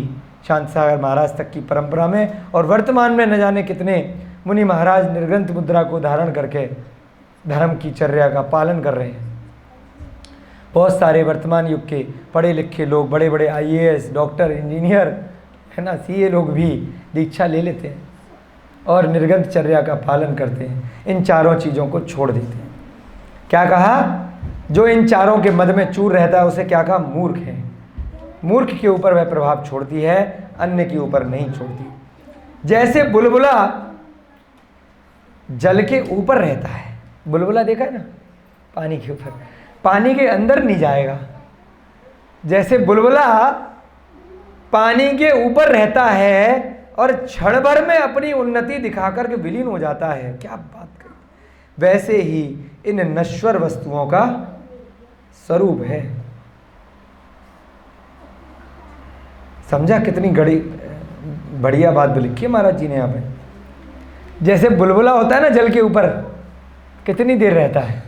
शांत सागर महाराज तक की परंपरा में, और वर्तमान में न जाने कितने मुनि महाराज निर्ग्रंथ मुद्रा को धारण करके धर्म की चर्या का पालन कर रहे हैं। बहुत सारे वर्तमान युग के पढ़े लिखे लोग, बड़े बड़े IAS डॉक्टर इंजीनियर, है ना, CA लोग भी दीक्षा ले लेते हैं और निर्गंथ चर्या का पालन करते हैं, इन चारों चीज़ों को छोड़ देते हैं। क्या कहा, जो इन चारों के मद में चूर रहता है उसे क्या कहा, मूर्ख है। मूर्ख के ऊपर वह प्रभाव छोड़ती है, अन्य के ऊपर नहीं छोड़ती। जैसे बुलबुला जल के ऊपर रहता है, बुलबुला देखा है ना, पानी के ऊपर, पानी के अंदर नहीं जाएगा। जैसे बुलबुला पानी के ऊपर रहता है और क्षण भर में अपनी उन्नति दिखा करके विलीन हो जाता है, क्या बात करें, वैसे ही इन नश्वर वस्तुओं का स्वरूप है। समझा, कितनी बढ़िया बात लिखी है महाराज जी ने यहाँ पे। जैसे बुलबुला होता है ना जल के ऊपर, कितनी देर रहता है,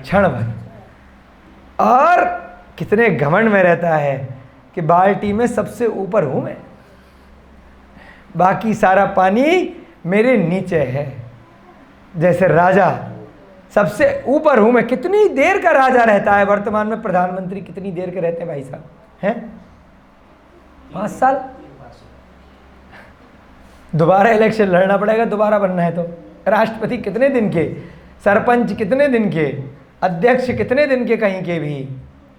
क्षण भर, और कितने घमंड में रहता है कि बाल्टी में सबसे ऊपर हूं मैं, बाकी सारा पानी मेरे नीचे है। जैसे राजा सबसे ऊपर हूं मैं। कितनी देर का राजा रहता है वर्तमान में? प्रधानमंत्री कितनी देर के रहते हैं भाई साहब? हैं 5 साल। दोबारा इलेक्शन लड़ना पड़ेगा, दोबारा बनना है तो। राष्ट्रपति कितने दिन के, सरपंच कितने दिन के, अध्यक्ष कितने दिन के, कहीं के भी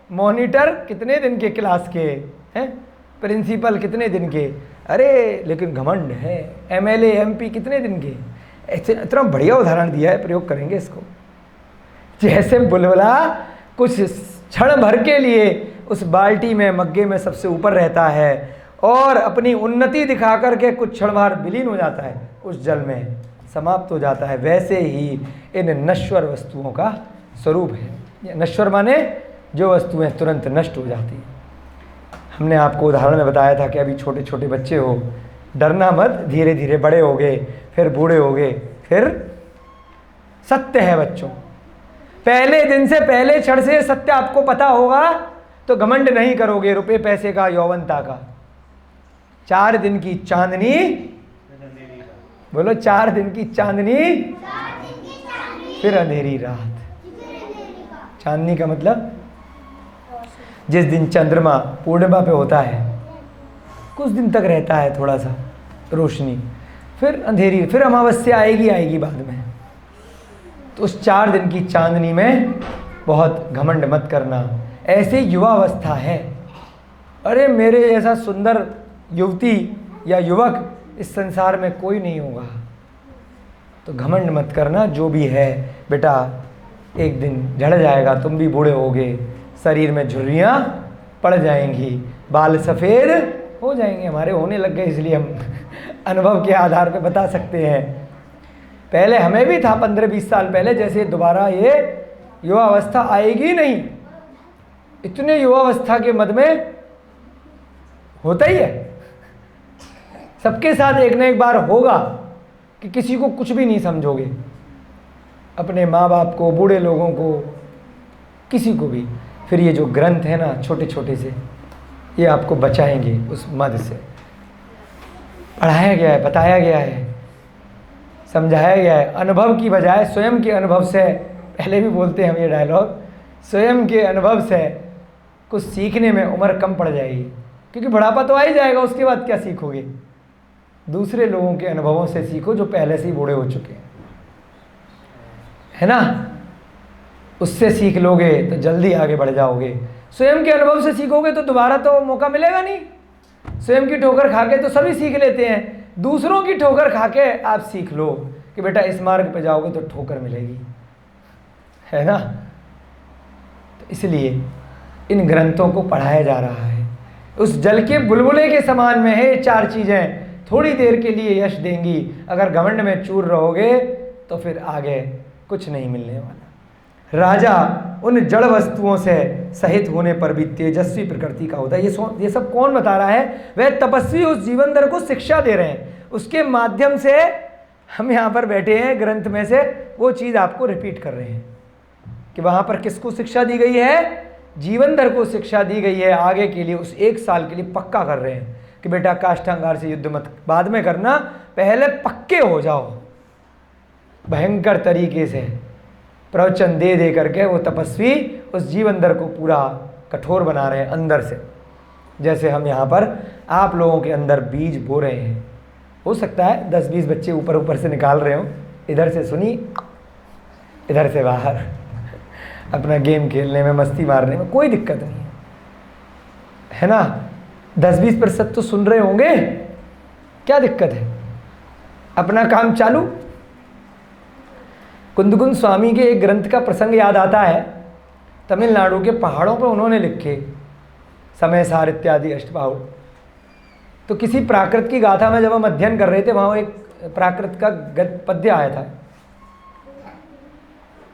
मॉनिटर कितने दिन के क्लास के हैं, प्रिंसिपल कितने दिन के। अरे लेकिन घमंड है। एमएलए एमपी कितने दिन के। ऐसे इतना बढ़िया उदाहरण दिया है, प्रयोग करेंगे इसको। जैसे बुलबुला कुछ क्षण भर के लिए उस बाल्टी में, मग्गे में सबसे ऊपर रहता है और अपनी उन्नति दिखा करके कुछ क्षण भर विलीन हो जाता है, उस जल में समाप्त हो जाता है, वैसे ही इन नश्वर वस्तुओं का स्वरूप है। नश्वर माने जो वस्तुएं तुरंत नष्ट हो जाती हैं। हमने आपको उदाहरण में बताया था कि अभी छोटे छोटे बच्चे हो, डरना मत, धीरे धीरे बड़े हो गए, फिर बूढ़े हो गए, फिर सत्य है बच्चों। पहले दिन से, पहले क्षण से सत्य आपको पता होगा तो घमंड नहीं करोगे रुपए पैसे का, यौवनता का। 4 दिन की चांदनी, बोलो 4 दिन की चांदनी, फिर अंधेरी रात। चांदनी का मतलब जिस दिन चंद्रमा पूर्णिमा पे होता है कुछ दिन तक रहता है थोड़ा सा रोशनी, फिर अंधेरी, फिर अमावस्या आएगी बाद में। तो उस 4 दिन की चांदनी में बहुत घमंड मत करना। ऐसे युवावस्था है। अरे मेरे जैसा सुंदर युवती या युवक इस संसार में कोई नहीं होगा, तो घमंड मत करना। जो भी है बेटा एक दिन झड़ जाएगा, तुम भी बूढ़े होगे, शरीर में झुर्रियाँ पड़ जाएंगी, बाल सफ़ेद हो जाएंगे। हमारे होने लग गए, इसलिए हम अनुभव के आधार पे बता सकते हैं। पहले हमें भी था 15-20 साल पहले, जैसे दोबारा ये युवावस्था आएगी नहीं। इतने युवावस्था के मद में होता ही है, सबके साथ एक न एक बार होगा कि किसी को कुछ भी नहीं समझोगे, अपने माँ बाप को, बूढ़े लोगों को, किसी को भी। फिर ये जो ग्रंथ है ना छोटे छोटे से, ये आपको बचाएंगे उस मद से। पढ़ाया गया है, बताया गया है, समझाया गया है। अनुभव की बजाय स्वयं के अनुभव से, पहले भी बोलते हैं हम ये डायलॉग, स्वयं के अनुभव से कुछ सीखने में उम्र कम पड़ जाएगी, क्योंकि बुढ़ापा तो आ ही जाएगा। उसके बाद क्या सीखोगे? दूसरे लोगों के अनुभवों से सीखो जो पहले से ही बूढ़े हो चुके हैं, है ना। उससे सीख लोगे तो जल्दी आगे बढ़ जाओगे। स्वयं के अनुभव से सीखोगे तो दोबारा तो मौका मिलेगा नहीं। स्वयं की ठोकर खा के तो सभी सीख लेते हैं, दूसरों की ठोकर खा के आप सीख लो कि बेटा इस मार्ग पे जाओगे तो ठोकर मिलेगी, है ना। तो इसलिए इन ग्रंथों को पढ़ाया जा रहा है। उस जल के बुलबुले के समान में है ये 4 चीज़ें, थोड़ी देर के लिए यश देंगी। अगर घमंड में चूर रहोगे तो फिर आगे कुछ नहीं मिलने वाला। राजा उन जड़ वस्तुओं से सहित होने पर भी तेजस्वी प्रकृति का होता है। ये सब कौन बता रहा है? वह तपस्वी उस जीवन दर को शिक्षा दे रहे हैं। उसके माध्यम से हम यहाँ पर बैठे हैं, ग्रंथ में से वो चीज़ आपको रिपीट कर रहे हैं कि वहाँ पर किसको शिक्षा दी गई है? जीवन दर को शिक्षा दी गई है। आगे के लिए उस 1 साल के लिए पक्का कर रहे हैं कि बेटा काष्ठांगार से युद्ध मत बाद में करना, पहले पक्के हो जाओ। भयंकर तरीके से प्रवचन दे दे करके वो तपस्वी उस जीवन दर को पूरा कठोर बना रहे हैं अंदर से। जैसे हम यहाँ पर आप लोगों के अंदर बीज बो रहे हैं। हो सकता है 10-20 बच्चे ऊपर ऊपर से निकाल रहे हो, इधर से सुनी, इधर से बाहर, अपना गेम खेलने में, मस्ती मारने में कोई दिक्कत नहीं है ना। 10-20% तो सुन रहे होंगे, क्या दिक्कत है, अपना काम चालू। कुंदकुंद स्वामी के एक ग्रंथ का प्रसंग याद आता है। तमिलनाडु के पहाड़ों पर उन्होंने लिखे समय सार इत्यादि अष्टबाहु। तो किसी प्राकृत की गाथा में जब हम अध्ययन कर रहे थे, वहाँ एक प्राकृत का पद्य आया था।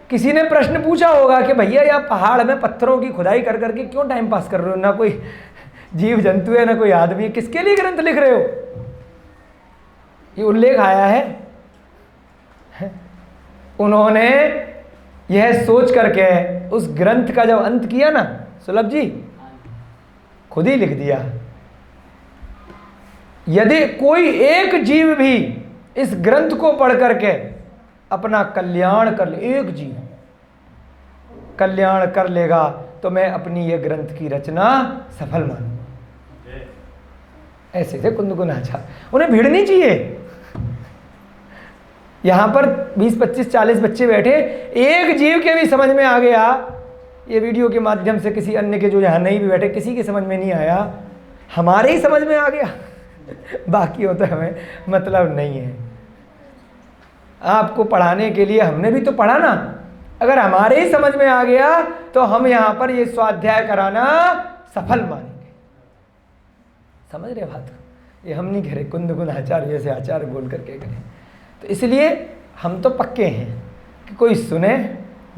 किसी ने प्रश्न पूछा होगा कि भैया यह पहाड़ में पत्थरों की खुदाई कर करके क्यों टाइम पास कर रहे हो? ना कोई जीव जंतु है, ना कोई आदमी है, किसके लिए ग्रंथ लिख रहे हो? ये उल्लेख आया है। उन्होंने यह सोच करके उस ग्रंथ का जब अंत किया ना, सुलभ जी खुद ही लिख दिया, यदि कोई एक जीव भी इस ग्रंथ को पढ़ करके अपना कल्याण कर ले, एक जीव, कल्याण कर लेगा तो मैं अपनी ये ग्रंथ की रचना सफल मानूंगा। ऐसे थे कुंदकुन आचार्य, उन्हें भीड़ नहीं चाहिए। यहाँ पर 20, 25, 40 बच्चे बैठे, एक जीव के भी समझ में आ गया, ये वीडियो के माध्यम से किसी अन्य के जो यहाँ नहीं भी बैठे किसी के समझ में नहीं आया, हमारे ही समझ में आ गया, बाकी होता हमें मतलब नहीं है। आपको पढ़ाने के लिए हमने भी तो पढ़ा ना, अगर हमारे ही समझ में आ गया तो हम यहाँ पर ये स्वाध्याय कराना सफल मानेंगे। समझ रहे बात को? ये हम नहीं कह रहे कुंदकुन आचार्य जैसे आचार्य बोल करके करें। तो इसलिए हम तो पक्के हैं कि कोई सुने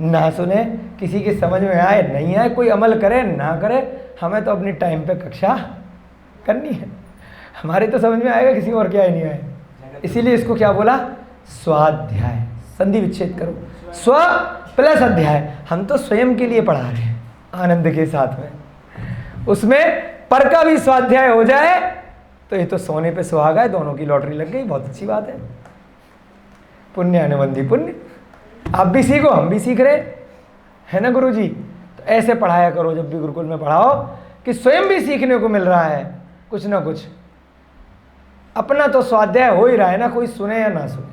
ना सुने, किसी के समझ में आए नहीं आए, कोई अमल करे ना करे, हमें तो अपनी टाइम पे कक्षा करनी है। हमारे तो समझ में आएगा, किसी और क्या ही नहीं आए। इसीलिए इसको क्या बोला? स्वाध्याय। संधि विच्छेद करो, स्व प्लस अध्याय। हम तो स्वयं के लिए पढ़ा रहे हैं आनंद के साथ में, उसमें पर का भी स्वाध्याय हो जाए तो ये तो सोने पे सुहागा है, दोनों की लॉटरी लग गई, बहुत अच्छी बात है। पुण्य अनुबंधी पुण्य। आप भी सीखो, हम भी सीख रहे है ना गुरुजी। तो ऐसे पढ़ाया करो जब भी गुरुकुल में पढ़ाओ कि स्वयं भी सीखने को मिल रहा है कुछ ना कुछ। अपना तो स्वाध्याय हो ही रहा है ना, कोई सुने या ना सुने।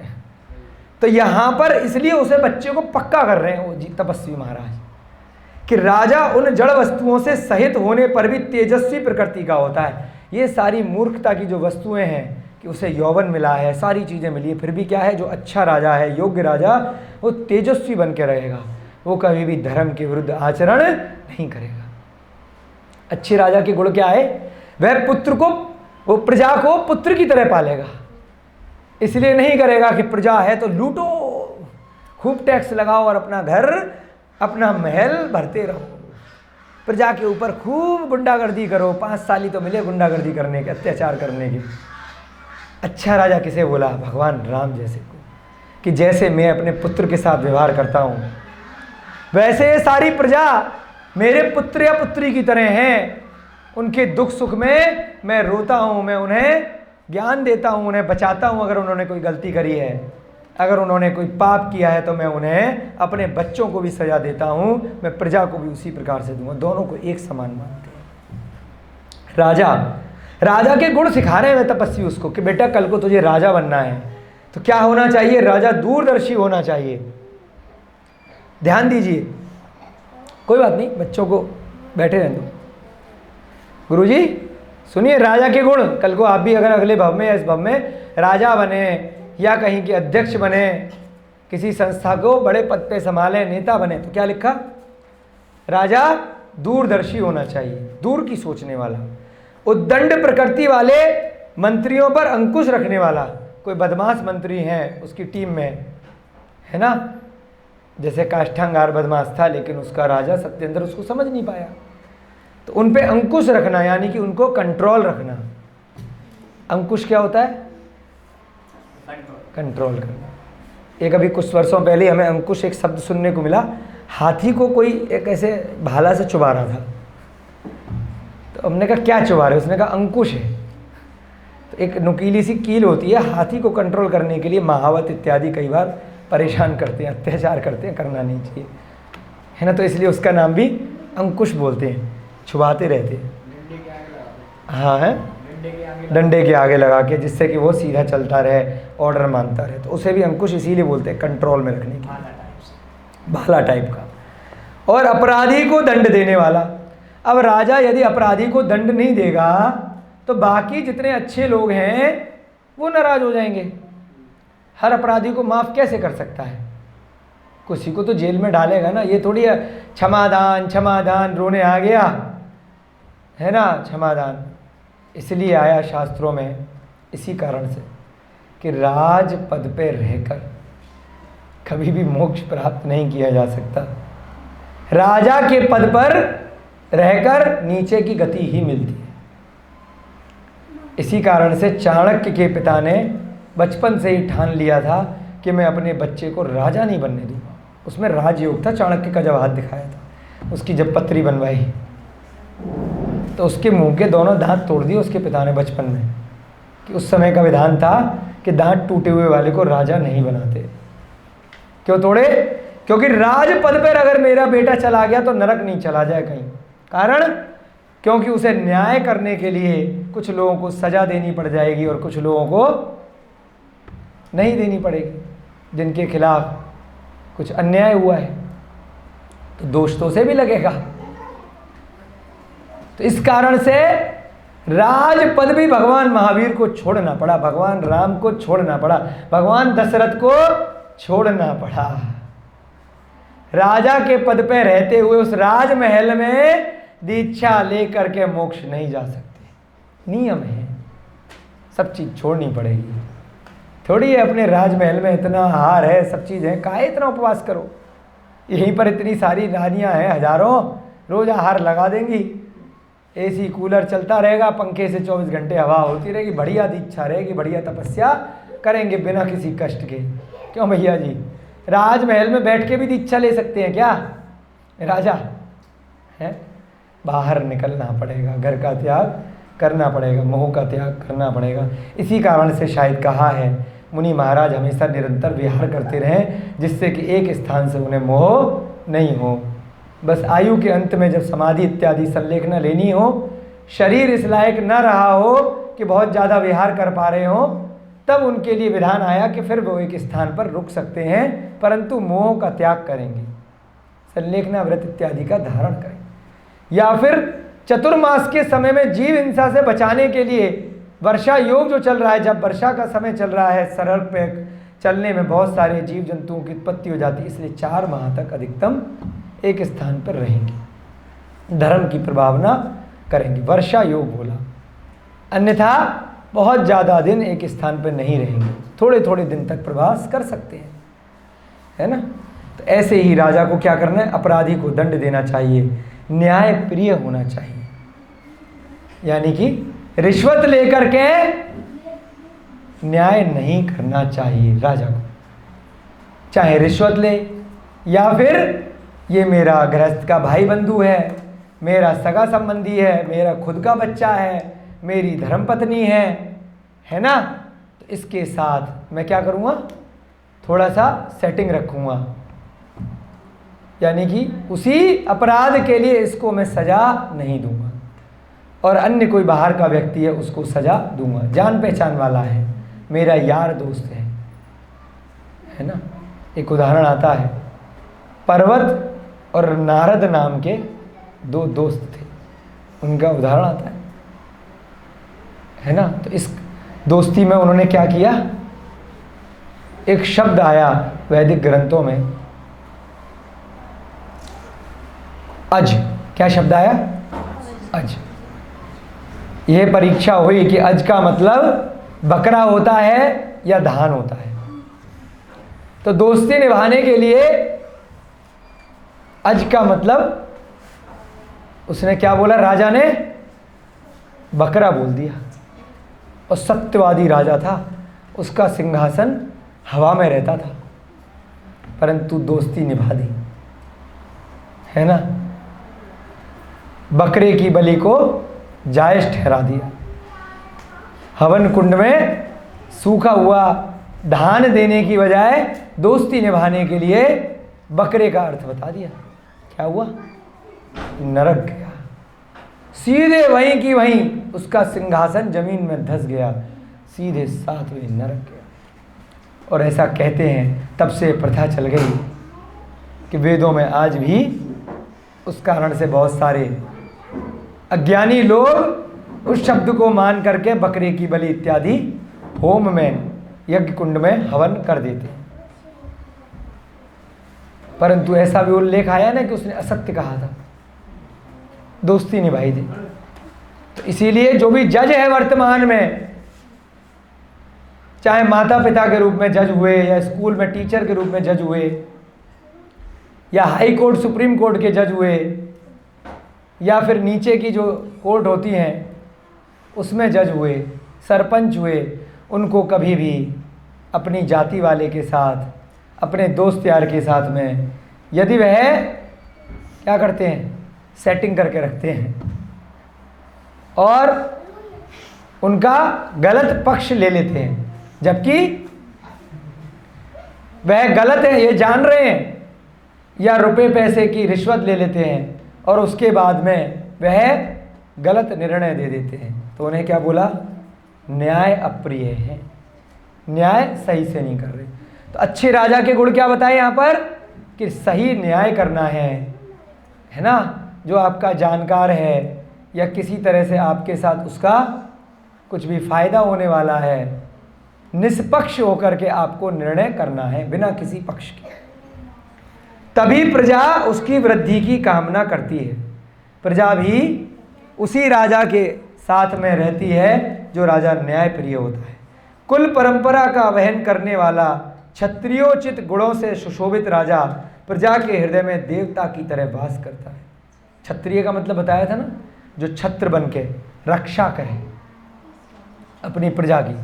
तो यहाँ पर इसलिए उसे बच्चे को पक्का कर रहे हैं वो जी तपस्वी महाराज कि राजा उन जड़ वस्तुओं से सहित होने पर भी तेजस्वी प्रकृति का होता है। ये सारी मूर्खता की जो वस्तुएं हैं कि उसे यौवन मिला है, सारी चीज़ें मिली है, फिर भी क्या है, जो अच्छा राजा है, योग्य राजा, वो तेजस्वी बन के रहेगा, वो कभी भी धर्म के विरुद्ध आचरण नहीं करेगा। अच्छे राजा के गुण क्या है? वह पुत्र को, वो प्रजा को पुत्र की तरह पालेगा। इसलिए नहीं करेगा कि प्रजा है तो लूटो, खूब टैक्स लगाओ और अपना घर अपना महल भरते रहो, प्रजा के ऊपर खूब गुंडागर्दी करो, 5 साल ही तो मिले गुंडागर्दी करने के, अत्याचार करने के। अच्छा राजा किसे बोला? भगवान राम जैसे को, कि जैसे मैं अपने पुत्र के साथ व्यवहार करता हूँ वैसे ये सारी प्रजा मेरे पुत्र या पुत्री की तरह हैं। उनके दुख सुख में मैं रोता हूँ, मैं उन्हें ज्ञान देता हूँ, उन्हें बचाता हूँ। अगर उन्होंने कोई गलती करी है, अगर उन्होंने कोई पाप किया है तो मैं उन्हें, अपने बच्चों को भी सजा देता हूँ, मैं प्रजा को भी उसी प्रकार से दूंगा। दोनों को एक समान मानते हैं। राजा के गुण सिखा रहे हैं तपस्वी उसको कि बेटा कल को तुझे राजा बनना है तो क्या होना चाहिए? राजा दूरदर्शी होना चाहिए। ध्यान दीजिए, कोई बात नहीं, बच्चों को बैठे रहने दो। गुरुजी सुनिए राजा के गुण। कल को आप भी अगर अगले भव में या इस भव में राजा बने या कहीं के अध्यक्ष बने, किसी संस्था को बड़े पद पे संभाले, नेता बने, तो क्या लिखा? राजा दूरदर्शी होना चाहिए, दूर की सोचने वाला, उद्दंड प्रकृति वाले मंत्रियों पर अंकुश रखने वाला। कोई बदमाश मंत्री है उसकी टीम में, है ना, जैसे काष्ठांगार बदमाश था लेकिन उसका राजा सत्येंद्र उसको समझ नहीं पाया, तो उन पे अंकुश रखना, यानी कि उनको कंट्रोल रखना। अंकुश क्या होता है? कंट्रोल करना। एक अभी कुछ वर्षों पहले हमें अंकुश एक शब्द सुनने को मिला। हाथी को कोई एक ऐसे भाला से चुबा रहा था, तो हमने कहा क्या चुबा रहे? उसने कहा अंकुश है। तो एक नुकीली सी कील होती है, हाथी को कंट्रोल करने के लिए महावत इत्यादि कई बार परेशान करते हैं, अत्याचार करते हैं, करना नहीं चाहिए, है ना। तो इसलिए उसका नाम भी अंकुश बोलते हैं, छुपाते रहते हैं। हाँ है, डंडे के आगे लगा के, जिससे कि वो सीधा चलता रहे, ऑर्डर मानता रहे, तो उसे भी अंकुश इसीलिए बोलते हैं, कंट्रोल में रखने के, भाला टाइप का। और अपराधी को दंड देने वाला। अब राजा यदि अपराधी को दंड नहीं देगा तो बाकी जितने अच्छे लोग हैं वो नाराज हो जाएंगे। हर अपराधी को माफ़ कैसे कर सकता है? किसी को तो जेल में डालेगा ना। ये थोड़ी क्षमादान क्षमादान रोने आ गया, है ना, क्षमादान। इसलिए आया शास्त्रों में इसी कारण से कि राज पद पे रहकर कभी भी मोक्ष प्राप्त नहीं किया जा सकता। राजा के पद पर रहकर नीचे की गति ही मिलती है। इसी कारण से चाणक्य के पिता ने बचपन से ही ठान लिया था कि मैं अपने बच्चे को राजा नहीं बनने दूंगा। उसमें राजयोग था। चाणक्य का जब हाथ दिखाया था, उसकी जब पत्री बनवाई तो उसके मुंह के दोनों दांत तोड़ दिए उसके पिता ने बचपन में, कि उस समय का विधान था कि दांत टूटे हुए वाले को राजा नहीं बनाते। क्यों तोड़े? क्योंकि राजपद पर अगर मेरा बेटा चला गया तो नरक नहीं चला जाए कहीं। कारण क्योंकि उसे न्याय करने के लिए कुछ लोगों को सजा देनी पड़ जाएगी और कुछ लोगों को नहीं देनी पड़ेगी, जिनके खिलाफ कुछ अन्याय हुआ है, तो दोष तो उसे भी लगेगा। तो इस कारण से राजपद भी भगवान महावीर को छोड़ना पड़ा, भगवान राम को छोड़ना पड़ा, भगवान दशरथ को छोड़ना पड़ा। राजा के पद पे रहते हुए उस राजमहल में दीक्षा लेकर के मोक्ष नहीं जा सकते, नियम है, सब चीज छोड़नी पड़ेगी। थोड़ी है अपने राजमहल में इतना आहार है, सब चीज़ है, काहे इतना उपवास करो। यहीं पर इतनी सारी रानियां हैं, हजारों, रोज आहार लगा देंगी, एसी कूलर चलता रहेगा, पंखे से 24 घंटे हवा होती रहेगी, बढ़िया दीक्षा रहेगी, बढ़िया तपस्या करेंगे बिना किसी कष्ट के। क्यों भैया जी, राजमहल में बैठ के भी दीक्षा ले सकते हैं क्या राजा? है, बाहर निकलना पड़ेगा, घर का त्याग करना पड़ेगा, मोह का त्याग करना पड़ेगा। इसी कारण से शायद कहा है मुनि महाराज हमेशा निरंतर विहार करते रहें, जिससे कि एक स्थान से उन्हें मोह नहीं हो। बस आयु के अंत में जब समाधि इत्यादि संलेखना लेनी हो, शरीर इस लायक न रहा हो कि बहुत ज़्यादा विहार कर पा रहे हो, तब उनके लिए विधान आया कि फिर वो एक स्थान पर रुक सकते हैं, परंतु मोह का त्याग करेंगे, संलेखना व्रत इत्यादि का धारण करेंगे। या फिर चतुर्मास के समय में जीव हिंसा से बचाने के लिए वर्षा योग जो चल रहा है, जब वर्षा का समय चल रहा है, सड़क पे चलने में बहुत सारे जीव जंतुओं की उत्पत्ति हो जाती है, इसलिए 4 माह तक अधिकतम एक स्थान पर रहेंगे, धर्म की प्रभावना करेंगे, वर्षा योग बोला। अन्यथा बहुत ज़्यादा दिन एक स्थान पर नहीं रहेंगे, थोड़े थोड़े दिन तक प्रवास कर सकते हैं, है ना। तो ऐसे ही राजा को क्या करना है, अपराधी को दंड देना चाहिए, न्याय प्रिय होना चाहिए, यानी कि रिश्वत लेकर के न्याय नहीं करना चाहिए राजा को, चाहे रिश्वत ले या फिर ये मेरा गृहस्थ का भाई बंधु है, मेरा सगा संबंधी है, मेरा खुद का बच्चा है, मेरी धर्मपत्नी है ना, तो इसके साथ मैं क्या करूँगा, थोड़ा सा सेटिंग रखूँगा, यानी कि उसी अपराध के लिए इसको मैं सज़ा नहीं दूंगा, और अन्य कोई बाहर का व्यक्ति है उसको सज़ा दूंगा, जान पहचान वाला है, मेरा यार दोस्त है ना। एक उदाहरण आता है, पर्वत और नारद नाम के 2 दोस्त थे, उनका उदाहरण आता है ना। तो इस दोस्ती में उन्होंने क्या किया, एक शब्द आया वैदिक ग्रंथों में, अज, क्या शब्द आया, अज। यह परीक्षा हुई कि अज का मतलब बकरा होता है या धान होता है। तो दोस्ती निभाने के लिए अज का मतलब उसने क्या बोला, राजा ने बकरा बोल दिया, और सत्यवादी राजा था, उसका सिंहासन हवा में रहता था, परंतु दोस्ती निभा दी, है ना। बकरे की बलि को जायज़ ठहरा दिया, हवन कुंड में सूखा हुआ धान देने की बजाय दोस्ती निभाने के लिए बकरे का अर्थ बता दिया। क्या हुआ, नरक गया, सीधे वहीं की वहीं उसका सिंहासन जमीन में धंस गया, सीधे 7वें नरक गया। और ऐसा कहते हैं, तब से प्रथा चल गई कि वेदों में आज भी उस कारण से बहुत सारे अज्ञानी लोग उस शब्द को मान करके बकरे की बलि इत्यादि होम में, यज्ञ कुंड में हवन कर देते हैं। परंतु ऐसा भी उल्लेख आया ना कि उसने असत्य कहा था, दोस्ती निभाई थी। तो इसीलिए जो भी जज है वर्तमान में, चाहे माता पिता के रूप में जज हुए, या स्कूल में टीचर के रूप में जज हुए, या हाई कोर्ट सुप्रीम कोर्ट के जज हुए, या फिर नीचे की जो कोर्ट होती हैं उसमें जज हुए, सरपंच हुए, उनको कभी भी अपनी जाति वाले के साथ, अपने दोस्त यार के साथ में यदि वह क्या करते हैं, सेटिंग करके रखते हैं और उनका गलत पक्ष ले लेते हैं, जबकि वह गलत है ये जान रहे हैं, या रुपए पैसे की रिश्वत ले लेते हैं और उसके बाद में वह गलत निर्णय दे देते हैं, तो उन्हें क्या बोला? न्याय अप्रिय है, न्याय सही से नहीं कर रहे। तो अच्छे राजा के गुण क्या बताए यहाँ पर? कि सही न्याय करना है ना, जो आपका जानकार है या किसी तरह से आपके साथ उसका कुछ भी फायदा होने वाला है, निष्पक्ष होकर के आपको निर्णय करना है बिना किसी पक्ष के, तभी प्रजा उसकी वृद्धि की कामना करती है। प्रजा भी उसी राजा के साथ में रहती है जो राजा न्यायप्रिय होता है। कुल परंपरा का वहन करने वाला क्षत्रियोचित गुणों से सुशोभित राजा प्रजा के हृदय में देवता की तरह वास करता है। क्षत्रिय का मतलब बताया था ना, जो छत्र बन के रक्षा करे अपनी प्रजा की,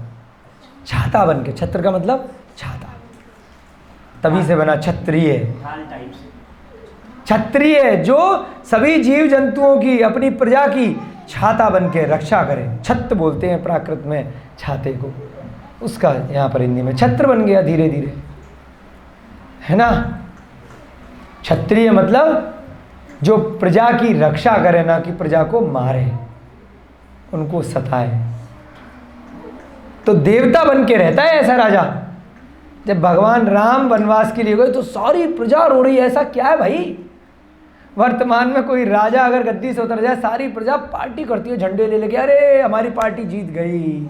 छाता बन के, छत्र का मतलब छाता, तभी से बना क्षत्रिय। ढाल टाइप से क्षत्रिय जो सभी जीव जंतुओं की, अपनी प्रजा की छाता बन के रक्षा करे। छत्र बोलते हैं प्राकृत में छाते को, उसका यहाँ पर हिंदी में छत्र बन गया धीरे धीरे, है ना। क्षत्रिय मतलब जो प्रजा की रक्षा करे, ना कि प्रजा को मारे, उनको सताए। तो देवता बन के रहता है ऐसा राजा। जब भगवान राम वनवास के लिए गए तो सारी प्रजा रो रही है, ऐसा क्या है भाई? वर्तमान में कोई राजा अगर गद्दी से उतर जाए, सारी प्रजा पार्टी करती है, झंडे ले लेके, अरे हमारी पार्टी जीत गई,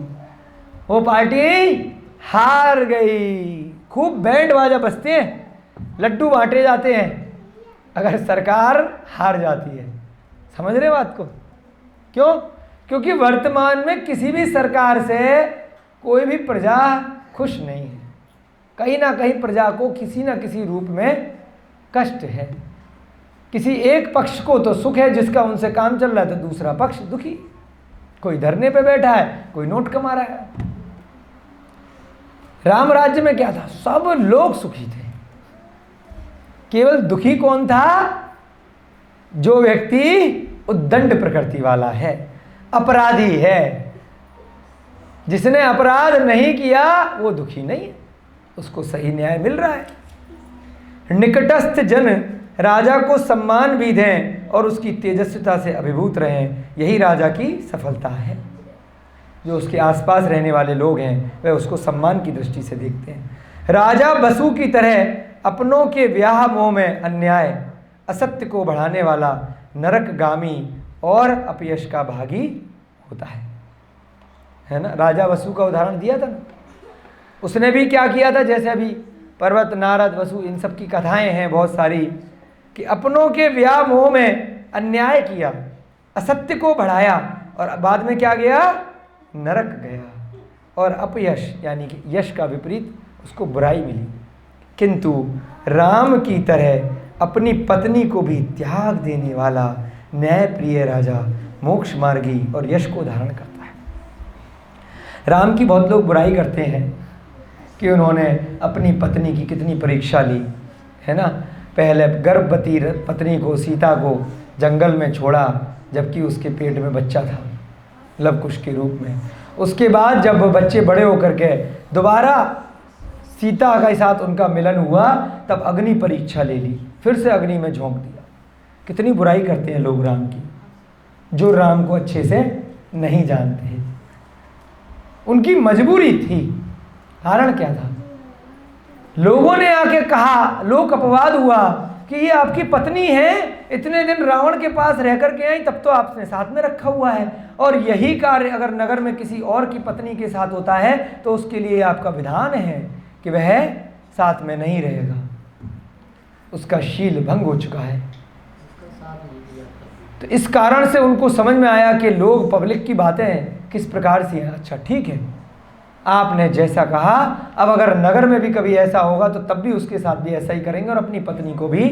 वो पार्टी हार गई। खूब बैंड बाजा बजते हैं, लड्डू बांटे जाते हैं अगर सरकार हार जाती है। समझ रहे बात को? क्यों? क्योंकि वर्तमान में किसी भी सरकार से कोई भी प्रजा खुश नहीं है। कहीं ना कहीं प्रजा को किसी ना किसी रूप में कष्ट है। किसी एक पक्ष को तो सुख है जिसका उनसे काम चल रहा है, तो दूसरा पक्ष दुखी, कोई धरने पे बैठा है, कोई नोट कमा रहा है। राम राज्य में क्या था? सब लोग सुखी थे, केवल दुखी कौन था? जो व्यक्ति उद्दंड प्रकृति वाला है, अपराधी है। जिसने अपराध नहीं किया वो दुखी नहीं है, उसको सही न्याय मिल रहा है। निकटस्थ जन राजा को सम्मान भी दें और उसकी तेजस्विता से अभिभूत रहें, यही राजा की सफलता है। जो उसके आसपास रहने वाले लोग हैं वह उसको सम्मान की दृष्टि से देखते हैं। राजा बसु की तरह अपनों के व्याह मोह में अन्याय असत्य को बढ़ाने वाला नरकगामी और अपयश का भागी होता है ना। राजा वसु का उदाहरण दिया था ना, उसने भी क्या किया था? जैसे अभी पर्वत, नारद, वसु, इन सब की कथाएं हैं बहुत सारी, कि अपनों के व्याह मोह में अन्याय किया, असत्य को बढ़ाया और बाद में क्या गया? नरक गया। और अपयश यानी कि यश का विपरीत उसको बुराई मिली। किंतु राम की तरह अपनी पत्नी को भी त्याग देने वाला न्यायप्रिय राजा मोक्ष मार्गी और यश को धारण करता है। राम की बहुत लोग बुराई करते हैं कि उन्होंने अपनी पत्नी की कितनी परीक्षा ली, है ना। पहले गर्भवती पत्नी को, सीता को जंगल में छोड़ा जबकि उसके पेट में बच्चा था, लवकुश के रूप में। उसके बाद जब बच्चे बड़े होकर के दोबारा सीता के साथ उनका मिलन हुआ, तब अग्नि परीक्षा ले ली, फिर से अग्नि में झोंक दिया। कितनी बुराई करते हैं लोग राम की, जो राम को अच्छे से नहीं जानते हैं। उनकी मजबूरी थी, कारण क्या था? लोगों ने आके कहा, लोक अपवाद हुआ कि ये आपकी पत्नी है, इतने दिन रावण के पास रह कर के आई, तब तो आपने साथ में रखा हुआ है, और यही कार्य अगर नगर में किसी और की पत्नी के साथ होता है तो उसके लिए आपका विधान है कि वह साथ में नहीं रहेगा, उसका शील भंग हो चुका है। तो इस कारण से उनको समझ में आया कि लोग, पब्लिक की बातें किस प्रकार से हैं। अच्छा ठीक है, आपने जैसा कहा, अब अगर नगर में भी कभी ऐसा होगा तो तब भी उसके साथ भी ऐसा ही करेंगे, और अपनी पत्नी को भी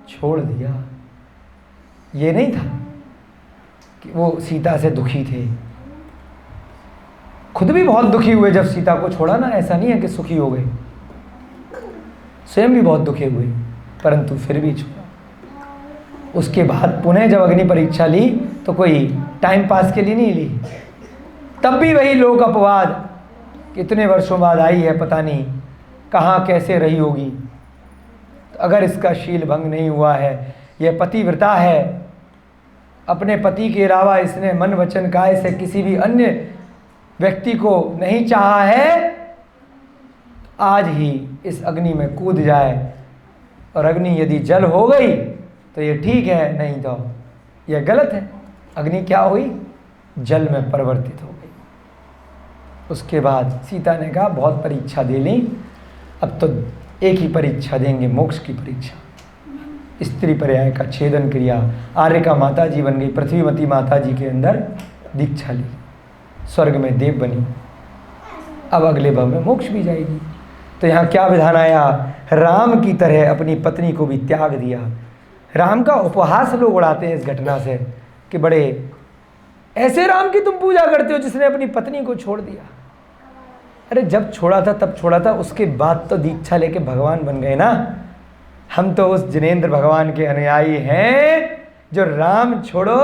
छोड़ दिया। ये नहीं था कि वो सीता से दुखी थे, खुद भी बहुत दुखी हुए जब सीता को छोड़ा ना। ऐसा नहीं है कि सुखी हो गए, स्वयं भी बहुत दुखी हुए, परंतु फिर भी छोड़ा। उसके बाद पुनः जब अग्नि परीक्षा ली तो कोई टाइम पास के लिए नहीं ली, तब भी वही लोक अपवाद, कितने वर्षों बाद आई है, पता नहीं कहाँ कैसे रही होगी। तो तो अगर इसका शील भंग नहीं हुआ है, यह पतिव्रता है, अपने पति के अलावा इसने मन वचन काय से किसी भी अन्य व्यक्ति को नहीं चाहा है, आज ही इस अग्नि में कूद जाए। और अग्नि यदि जल हो गई तो ये ठीक है, नहीं तो यह गलत है। अग्नि क्या हुई? जल में परिवर्तित हो गई। उसके बाद सीता ने कहा बहुत परीक्षा दे ली, अब तो एक ही परीक्षा देंगे, मोक्ष की परीक्षा। स्त्री पर्याय का छेदन क्रिया, आर्यका माता जी बन गई, पृथ्वीमती माता जी के अंदर दीक्षा ली, स्वर्ग में देव बनी, अब अगले भव में मोक्ष भी जाएगी। तो यहाँ क्या विधान आया? राम की तरह अपनी पत्नी को भी त्याग दिया। राम का उपहास लोग उड़ाते हैं इस घटना से कि बड़े ऐसे राम की तुम पूजा करते हो जिसने अपनी पत्नी को छोड़ दिया। अरे जब छोड़ा था तब छोड़ा था, उसके बाद तो दीक्षा लेके भगवान बन गए ना। हम तो उस जिनेंद्र भगवान के अनुयायी हैं जो राम छोड़ो,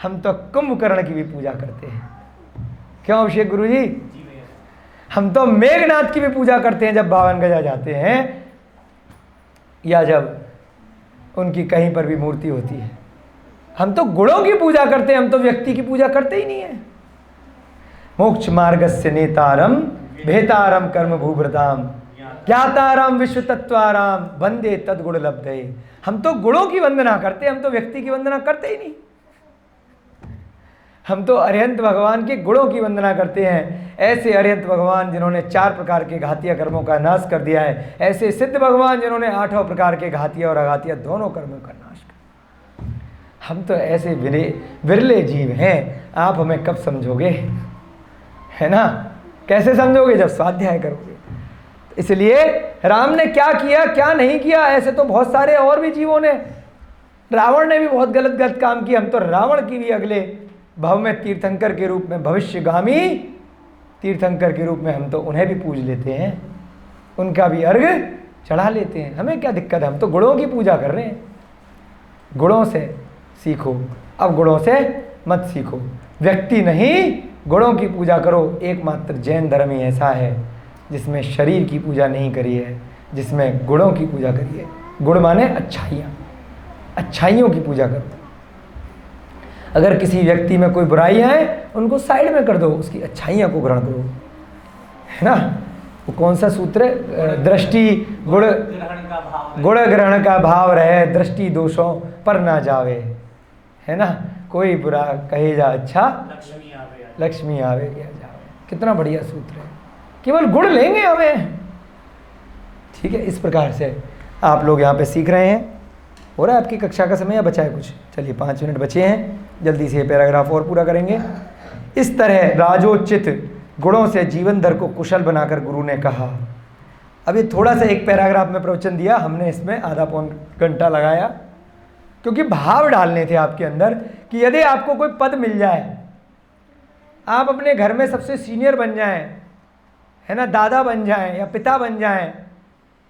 हम तो कुंभकर्ण की भी पूजा करते हैं। क्यों अभिषेक गुरु जी? हम तो मेघनाथ की भी पूजा करते हैं जब बावन गजा जाते हैं, या जब उनकी कहीं पर भी मूर्ति होती है। हम तो गुणों की पूजा करते हैं, हम तो व्यक्ति की पूजा करते ही नहीं है। मोक्ष मार्गस्य नेतारम भेतारम कर्म भूभृताम ज्ञाताराम विश्व तत्वाराम वंदे तद्गुण लब्धे। हम तो गुणों की वंदना करते हैं, हम तो व्यक्ति की वंदना करते ही नहीं। हम तो अरिहंत भगवान के गुणों की वंदना करते हैं। ऐसे अरिहंत भगवान जिन्होंने 4 प्रकार के घातिया कर्मों का नाश कर दिया है, ऐसे सिद्ध भगवान जिन्होंने 8 प्रकार के घातिया और अघातिया दोनों कर्मों का नाश कर। हम तो ऐसे विरले जीव हैं, आप हमें कब समझोगे? है ना? कैसे समझोगे? जब स्वाध्याय करोगे। इसलिए राम ने क्या किया क्या नहीं किया, ऐसे तो बहुत सारे और भी जीवों ने, रावण ने भी बहुत गलत काम किया। हम तो रावण की भी अगले भव में तीर्थंकर के रूप में, भविष्यगामी तीर्थंकर के रूप में हम तो उन्हें भी पूज लेते हैं, उनका भी अर्घ चढ़ा लेते हैं। हमें क्या दिक्कत है? हम तो गुणों की पूजा कर रहे हैं। गुणों से सीखो, अब गुणों से मत सीखो। व्यक्ति नहीं, गुणों की पूजा करो। एकमात्र जैन धर्म ही ऐसा है जिसमें शरीर की पूजा नहीं करी है, जिसमें गुणों की पूजा करी है। गुण माने अच्छाइयाँ, अच्छाइयों की पूजा करो। अगर किसी व्यक्ति में कोई बुराइयाँ हैं, उनको साइड में कर दो, उसकी अच्छाइयाँ को ग्रहण करो। है ना? वो कौन सा सूत्र है? दृष्टि गुण ग्रहण का भाव रहे, दृष्टि दोषों पर ना जावे। है ना? कोई बुरा कहे जा अच्छा, लक्ष्मी आवे या जावे। कितना बढ़िया सूत्र है। केवल गुण लेंगे हमें। ठीक है, इस प्रकार से आप लोग यहाँ पे सीख रहे हैं। हो रहा है आपकी कक्षा का समय या बचा है कुछ? चलिए 5 मिनट बचे हैं, जल्दी से ये पैराग्राफ और पूरा करेंगे। इस तरह राजोचित गुणों से जीवन धर को कुशल बनाकर गुरु ने कहा। अब ये थोड़ा सा एक पैराग्राफ में प्रवचन दिया हमने, इसमें आधा पौन घंटा लगाया, क्योंकि भाव डालने थे आपके अंदर कि यदि आपको कोई पद मिल जाए, आप अपने घर में सबसे सीनियर बन जाएं, है ना, दादा बन जाएं या पिता बन जाएं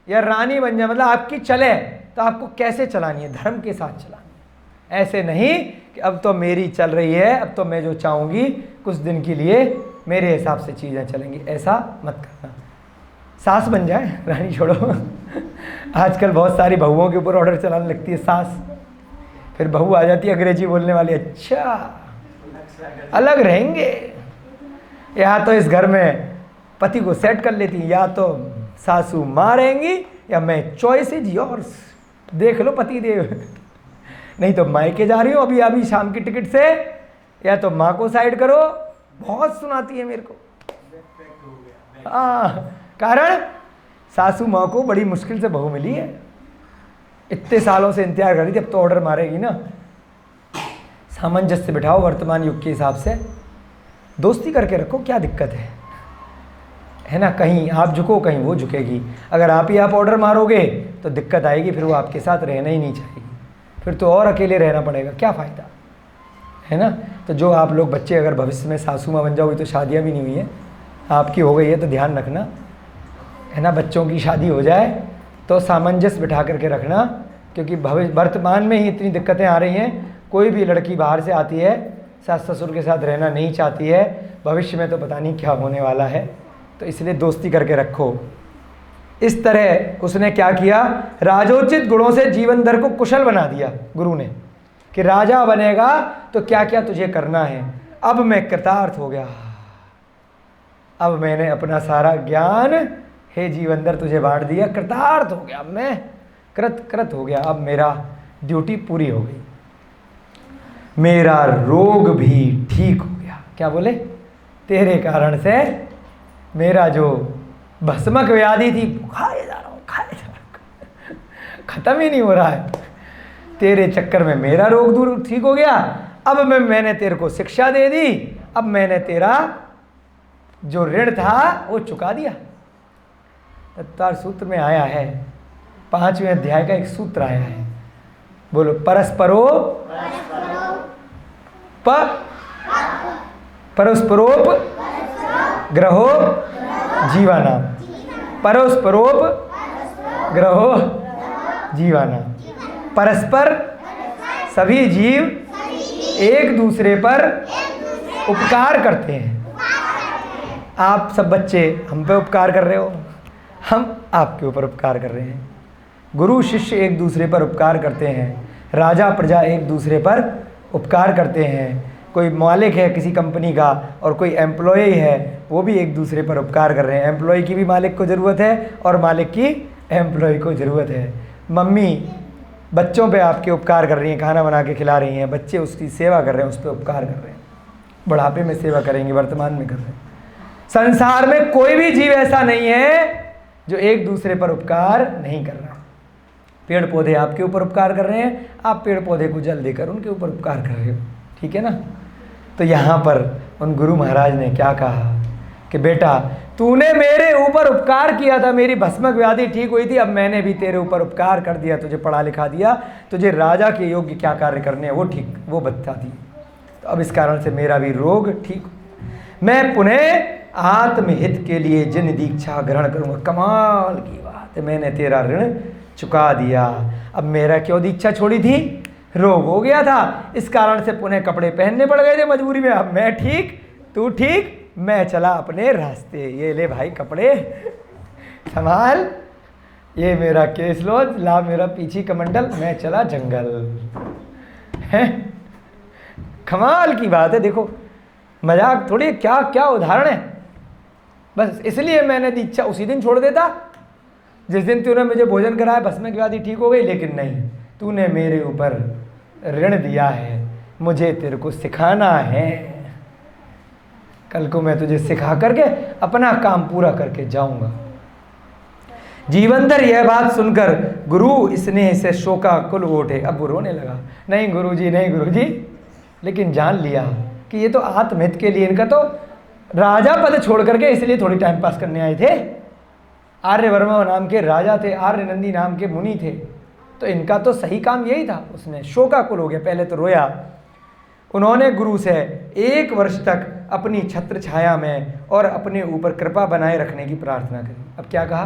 या रानी बन जाए, मतलब आपकी चले, तो आपको कैसे चलानी है? धर्म के साथ चलानी है। ऐसे नहीं कि अब तो मेरी चल रही है, अब तो मैं जो चाहूँगी कुछ दिन के लिए मेरे हिसाब से चीज़ें चलेंगी, ऐसा मत करना। सास बन जाए, रानी छोड़ो। आजकल बहुत सारी बहुओं के ऊपर ऑर्डर चलाने लगती है सास, फिर बहू आ जाती है अंग्रेजी बोलने वाली, अच्छा अलग रहेंगे। या तो इस घर में पति को सेट कर लेती है, या तो सासू माँ रहेंगी या मैं, चॉइस इज योर्स, देख लो पति देव। नहीं तो मायके जा रही हो अभी शाम की टिकट से, या तो माँ को साइड करो। बहुत सुनाती है मेरे को। कारण सासू माँ को बड़ी मुश्किल से बहू मिली है, इतने सालों से इंतजार कर रही थी, अब तो ऑर्डर मारेगी ना। सामंजस्य बिठाओ वर्तमान युग के हिसाब से, दोस्ती करके रखो, क्या दिक्कत है ना? कहीं आप झुको कहीं वो झुकेगी। अगर आप ही आप ऑर्डर मारोगे तो दिक्कत आएगी, फिर वो आपके साथ रहना ही नहीं चाहेगी, फिर तो और अकेले रहना पड़ेगा, क्या फ़ायदा, है ना? तो जो आप लोग बच्चे अगर भविष्य में सासू माँ बन जाओगे, तो शादियाँ भी नहीं हुई है, आपकी हो गई है तो ध्यान रखना, है ना? बच्चों की शादी हो जाए तो सामंजस्य बिठा करके रखना, क्योंकि वर्तमान में ही इतनी दिक्कतें आ रही हैं। कोई भी लड़की बाहर से आती है, सास ससुर के साथ रहना नहीं चाहती है, भविष्य में तो पता नहीं क्या होने वाला है। तो इसलिए दोस्ती करके रखो। इस तरह उसने क्या किया, राजोचित गुणों से जीवन भर को कुशल बना दिया गुरु ने, कि राजा बनेगा तो क्या क्या तुझे करना है। अब मैं कृतार्थ हो गया, अब मैंने अपना सारा ज्ञान हे जीवनधर तुझे बांट दिया, कृतार्थ हो गया, मैं कृत हो गया, अब मेरा ड्यूटी पूरी हो गई, मेरा रोग भी ठीक हो गया। क्या बोले, तेरे कारण से मेरा जो भस्मक व्याधि थी, खाए जा रहा हूँ, खत्म ही नहीं हो रहा है, तेरे चक्कर में मेरा रोग दूर ठीक हो गया। अब मैंने तेरे को शिक्षा दे दी, अब मैंने तेरा जो ऋण था वो चुका दिया। तत्पर सूत्र में आया है, 5वें अध्याय का एक सूत्र आया है, बोलो, परस्परो परस्परोप ग्रहो जीवाना, परस्परोप ग्रहो जीवाना। परस्पर सभी जीव एक दूसरे पर उपकार करते हैं। आप सब बच्चे हम पे उपकार कर रहे हो, हम आपके ऊपर उपकार कर रहे हैं। गुरु शिष्य एक दूसरे पर उपकार करते हैं, राजा प्रजा एक दूसरे पर उपकार करते हैं। कोई मालिक है किसी कंपनी का और कोई एम्प्लॉय है, वो भी एक दूसरे पर उपकार कर रहे हैं। एम्प्लॉय की भी मालिक को ज़रूरत है और मालिक की एम्प्लॉय को ज़रूरत है। मम्मी बच्चों पे आपके उपकार कर रही हैं, खाना बना के खिला रही हैं, बच्चे उसकी सेवा कर रहे हैं, उस पर उपकार कर रहे हैं, बुढ़ापे में सेवा करेंगे, वर्तमान में कर रहे हैं। संसार में कोई भी जीव ऐसा नहीं है जो एक दूसरे पर उपकार नहीं कर रहा। पेड़ पौधे आपके ऊपर उपकार कर रहे हैं, आप पेड़ पौधे को जल देकर उनके ऊपर उपकार कर रहे हो, ठीक है ना। तो यहाँ पर उन गुरु महाराज ने क्या कहा कि बेटा तूने मेरे ऊपर उपकार किया था, मेरी भस्मक व्याधि ठीक हुई थी, अब मैंने भी तेरे ऊपर उपकार कर दिया, तुझे पढ़ा लिखा दिया, तुझे राजा के योग्य क्या कार्य करने हैं वो बता दी। तो अब इस कारण से मेरा भी रोग ठीक, मैं पुनः आत्महित के लिए जिन दीक्षा ग्रहण करूँगा। कमाल की बात है, मैंने तेरा ऋण चुका दिया। अब मेरा क्यों दीक्षा छोड़ी थी, रोग हो गया था, इस कारण से पुनः कपड़े पहनने पड़ गए थे मजबूरी में। अब मैं ठीक, तू ठीक, मैं चला अपने रास्ते। ये ले भाई कपड़े संभाल, ये मेरा केस लो, ला मेरा पीछी कमंडल, मैं चला जंगल। है कमाल की बात है, देखो मजाक थोड़ी, क्या क्या उदाहरण है। बस इसलिए मैंने दीक्षा उसी दिन छोड़ देता जिस दिन तूने मुझे भोजन कराया, भस्मक व्याधि ठीक हो गई। लेकिन नहीं, तूने मेरे ऊपर ऋण दिया है, मुझे तेरे को सिखाना है, कल को मैं तुझे सिखा करके अपना काम पूरा करके जाऊंगा। जीवनधर यह बात सुनकर गुरु स्नेह से शोकाकुल उठे। अब वो रोने लगा, नहीं गुरुजी, नहीं गुरुजी, लेकिन जान लिया कि ये तो आत्महित के लिए, इनका तो राजा पद छोड़ करके इसलिए थोड़ी टाइम पास करने आए थे। आर्यवर्मा नाम के राजा थे, आर्य नंदी नाम के मुनि थे, तो इनका तो सही काम यही था। उसने शोकाकुल हो गया, पहले तो रोया। उन्होंने गुरु से 1 वर्ष तक अपनी छत्र छाया में और अपने ऊपर कृपा बनाए रखने की प्रार्थना करी। अब क्या कहा,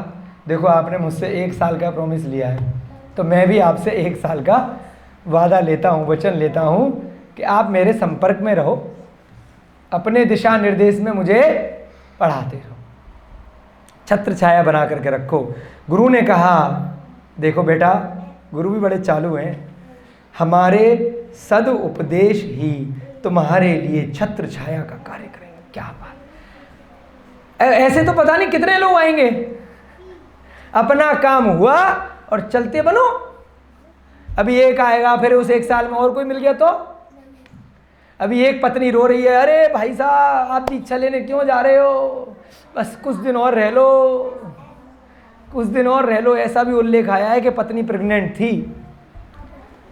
देखो आपने मुझसे 1 साल का प्रॉमिस लिया है, तो मैं भी आपसे 1 साल का वादा लेता हूँ, वचन लेता हूँ कि आप मेरे संपर्क में रहो, अपने दिशा निर्देश में मुझे पढ़ाते रहो, छत्र छाया बना करके रखो। गुरु ने कहा, देखो बेटा, गुरु भी बड़े चालू हैं, हमारे सद उपदेश ही तुम्हारे लिए छत्र छाया का कार्य करेंगे। क्या बात, ऐसे तो पता नहीं कितने लोग आएंगे। अपना काम हुआ और चलते बनो। अभी एक आएगा, फिर उस 1 साल में और कोई मिल गया तो अभी एक पत्नी रो रही है, अरे भाई साहब आप दीक्षा लेने क्यों जा रहे हो, बस कुछ दिन और रह लो, कुछ दिन और रह लो। ऐसा भी उल्लेख आया है कि पत्नी प्रेग्नेंट थी,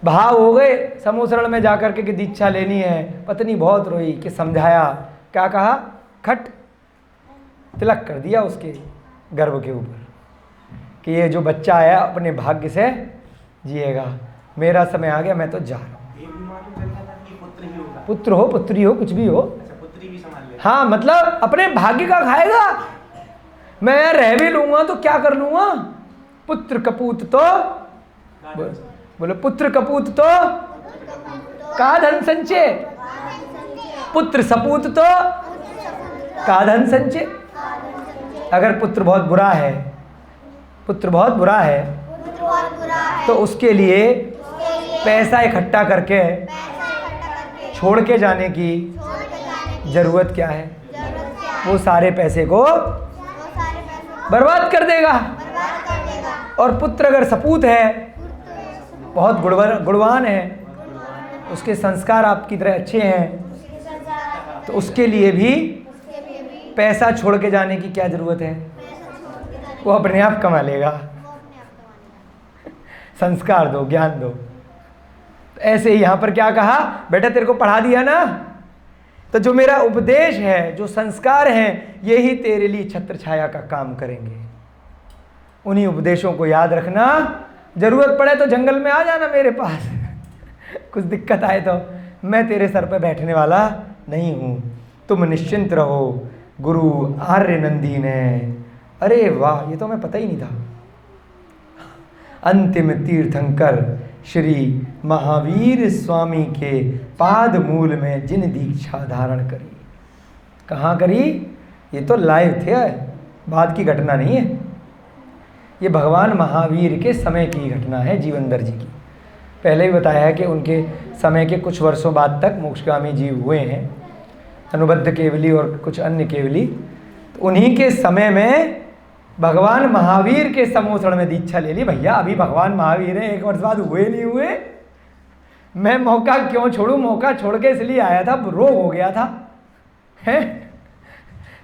भाव हो गए समूसरण में जाकर के कि दीक्षा लेनी है। पत्नी बहुत रोई, कि समझाया, क्या कहा, खट तिलक कर दिया उसके गर्भ के ऊपर कि ये जो बच्चा आया अपने भाग्य से जिएगा, मेरा समय आ गया, मैं तो जा रहा हूँ। पुत्र हो पुत्री हो कुछ भी हो, पुत्री भी संभाल ले। हाँ मतलब अपने भाग्य का खाएगा। मैं रह भी लूंगा तो क्या कर लूंगा, पुत्र कपूत तो बोलो, पुत्र कपूत तो का धन संचय, पुत्र सपूत तो का धन संचय। अगर पुत्र बहुत बुरा है पुत्र बहुत बुरा है, पुत्र बहुत बुरा है, तो उसके लिए उसके लिए पैसा इकट्ठा करके पैसा इकट्ठा करके छोड़ के जाने की छोड़ के जाने की जरूरत क्या है? जरूरत क्या है? वो सारे पैसे को वो सारे पैसों को बर्बाद कर देगा। बर्बाद कर देगा। और पुत्र अगर सपूत है, बहुत गुणवान है, उसके संस्कार आपकी तरह अच्छे हैं, उसके संसार तो उसके लिए भी उसके लिए भी पैसा छोड़ के जाने की क्या ज़रूरत है? पैसा छोड़ के जाने वो अपने आप कमा लेगा। वो अपने आप कमाने संस्कार दो, ज्ञान दो। तो ऐसे ही यहाँ पर क्या कहा, बेटा तेरे को पढ़ा दिया ना, तो जो मेरा उपदेश है, जो संस्कार हैं, यही तेरे लिए छत्र छाया का काम करेंगे। उन्हीं उपदेशों को याद रखना, जरूरत पड़े तो जंगल में आ जाना मेरे पास कुछ दिक्कत आए तो मैं तेरे सर पे बैठने वाला नहीं हूँ, तुम निश्चिंत रहो। गुरु आर्य नंदी ने, अरे वाह, ये तो हमें पता ही नहीं था। अंतिम तीर्थंकर श्री महावीर स्वामी के पाद मूल में जिन दीक्षा धारण करी। कहाँ करी? ये तो लाइव थे, बाद की घटना नहीं है। ये भगवान महावीर के समय की घटना है, जीवनधर जी की। पहले ही बताया है कि उनके समय के कुछ वर्षों बाद तक मोक्षगामी जीव हुए हैं, अनुबद्ध केवली और कुछ अन्य केवली। तो उन्हीं के समय में भगवान महावीर के समोसण में दीक्षा ले ली। भैया अभी भगवान महावीर हैं, 1 वर्ष बाद हुए नहीं हुए, मैं मौका क्यों छोड़ूं? मौका छोड़ के इसलिए आया था, रोग हो गया था, हैं?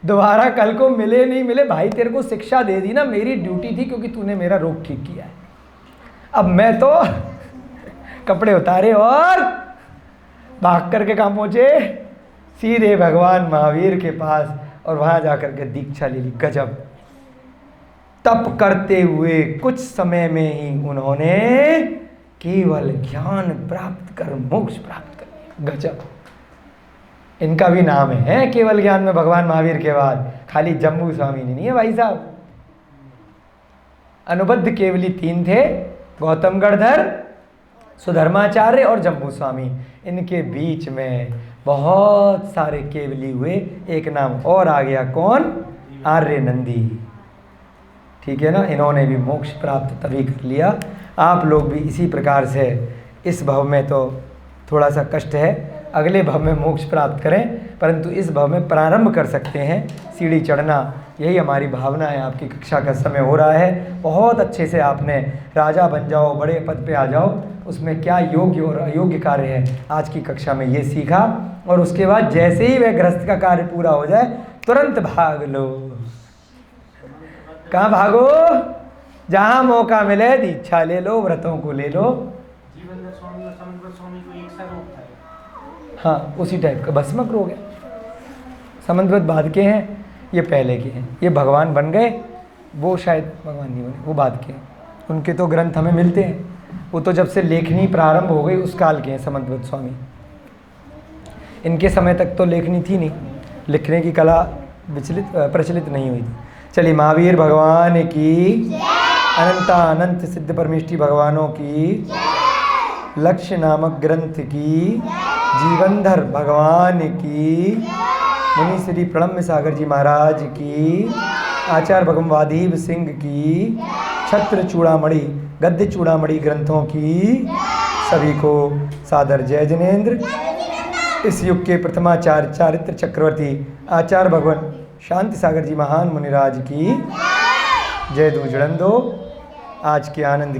दोबारा कल को मिले नहीं मिले, भाई तेरे को शिक्षा दे दी ना, मेरी ड्यूटी थी, क्योंकि तूने मेरा रोग ठीक किया है। अब मैं तो कपड़े उतारे और भाग करके कहाँ पहुँचे? सीधे भगवान महावीर के पास, और वहाँ जा कर के दीक्षा ले ली। गजब! तप करते हुए कुछ समय में ही उन्होंने केवल ज्ञान प्राप्त कर मोक्ष प्राप्त कर लिया। गजब! इनका भी नाम है केवल ज्ञान में भगवान महावीर के बाद, खाली जम्बू स्वामी नहीं है भाई साहब। अनुबद्ध केवली 3 थे, गौतम गणधर, सुधर्माचार्य और जम्बू स्वामी। इनके बीच में बहुत सारे केवली हुए, एक नाम और आ गया, कौन? आर्य नंदी। ठीक है ना, इन्होंने भी मोक्ष प्राप्त तभी कर लिया। आप लोग भी इसी प्रकार से, इस भव में तो थोड़ा सा कष्ट है, अगले भव में मोक्ष प्राप्त करें, परंतु इस भव में प्रारंभ कर सकते हैं सीढ़ी चढ़ना। यही हमारी भावना है। आपकी कक्षा का समय हो रहा है, बहुत अच्छे से आपने राजा बन जाओ, बड़े पद पे आ जाओ, उसमें क्या योग्य और अयोग्य कार्य है आज की कक्षा में ये सीखा। और उसके बाद जैसे ही वह गृहस्थ का कार्य पूरा हो जाए, तुरंत भाग लो। कहाँ भागो? जहाँ मौका मिले दीक्षा ले लो, व्रतों को ले लो। जीवनधर स्वामी और समन्वय स्वामी को एक सा रोग था। हाँ, उसी टाइप का भस्मक रोग है। समन्वत बाद के हैं, ये पहले के हैं। ये भगवान बन गए, वो शायद भगवान नहीं बने, वो बाद के हैं। उनके तो ग्रंथ हमें मिलते हैं, वो तो जब से लेखनी प्रारंभ हो गई उस काल के हैं समन्वत स्वामी। इनके समय तक तो लेखनी थी नहीं, लिखने की कला प्रचलित नहीं हुई थी। चलिए, महावीर भगवान की, अनंत सिद्ध परमेष्टि भगवानों की, लक्ष्य नामक ग्रंथ की, जीवनधर भगवान की, मुनि श्री प्रणम्य सागर जी महाराज की, आचार्य भगवान वादीव सिंह की, छत्र चूड़ामणि, गद्य चूड़ामणि ग्रंथों की सभी को सादर जय जिनेन्द्र। इस युग के प्रथमाचार्य चारित्र चक्रवर्ती आचार्य भगवान शांति सागर जी महान मुनिराज की जय। दूजड़न दो आज के आनंद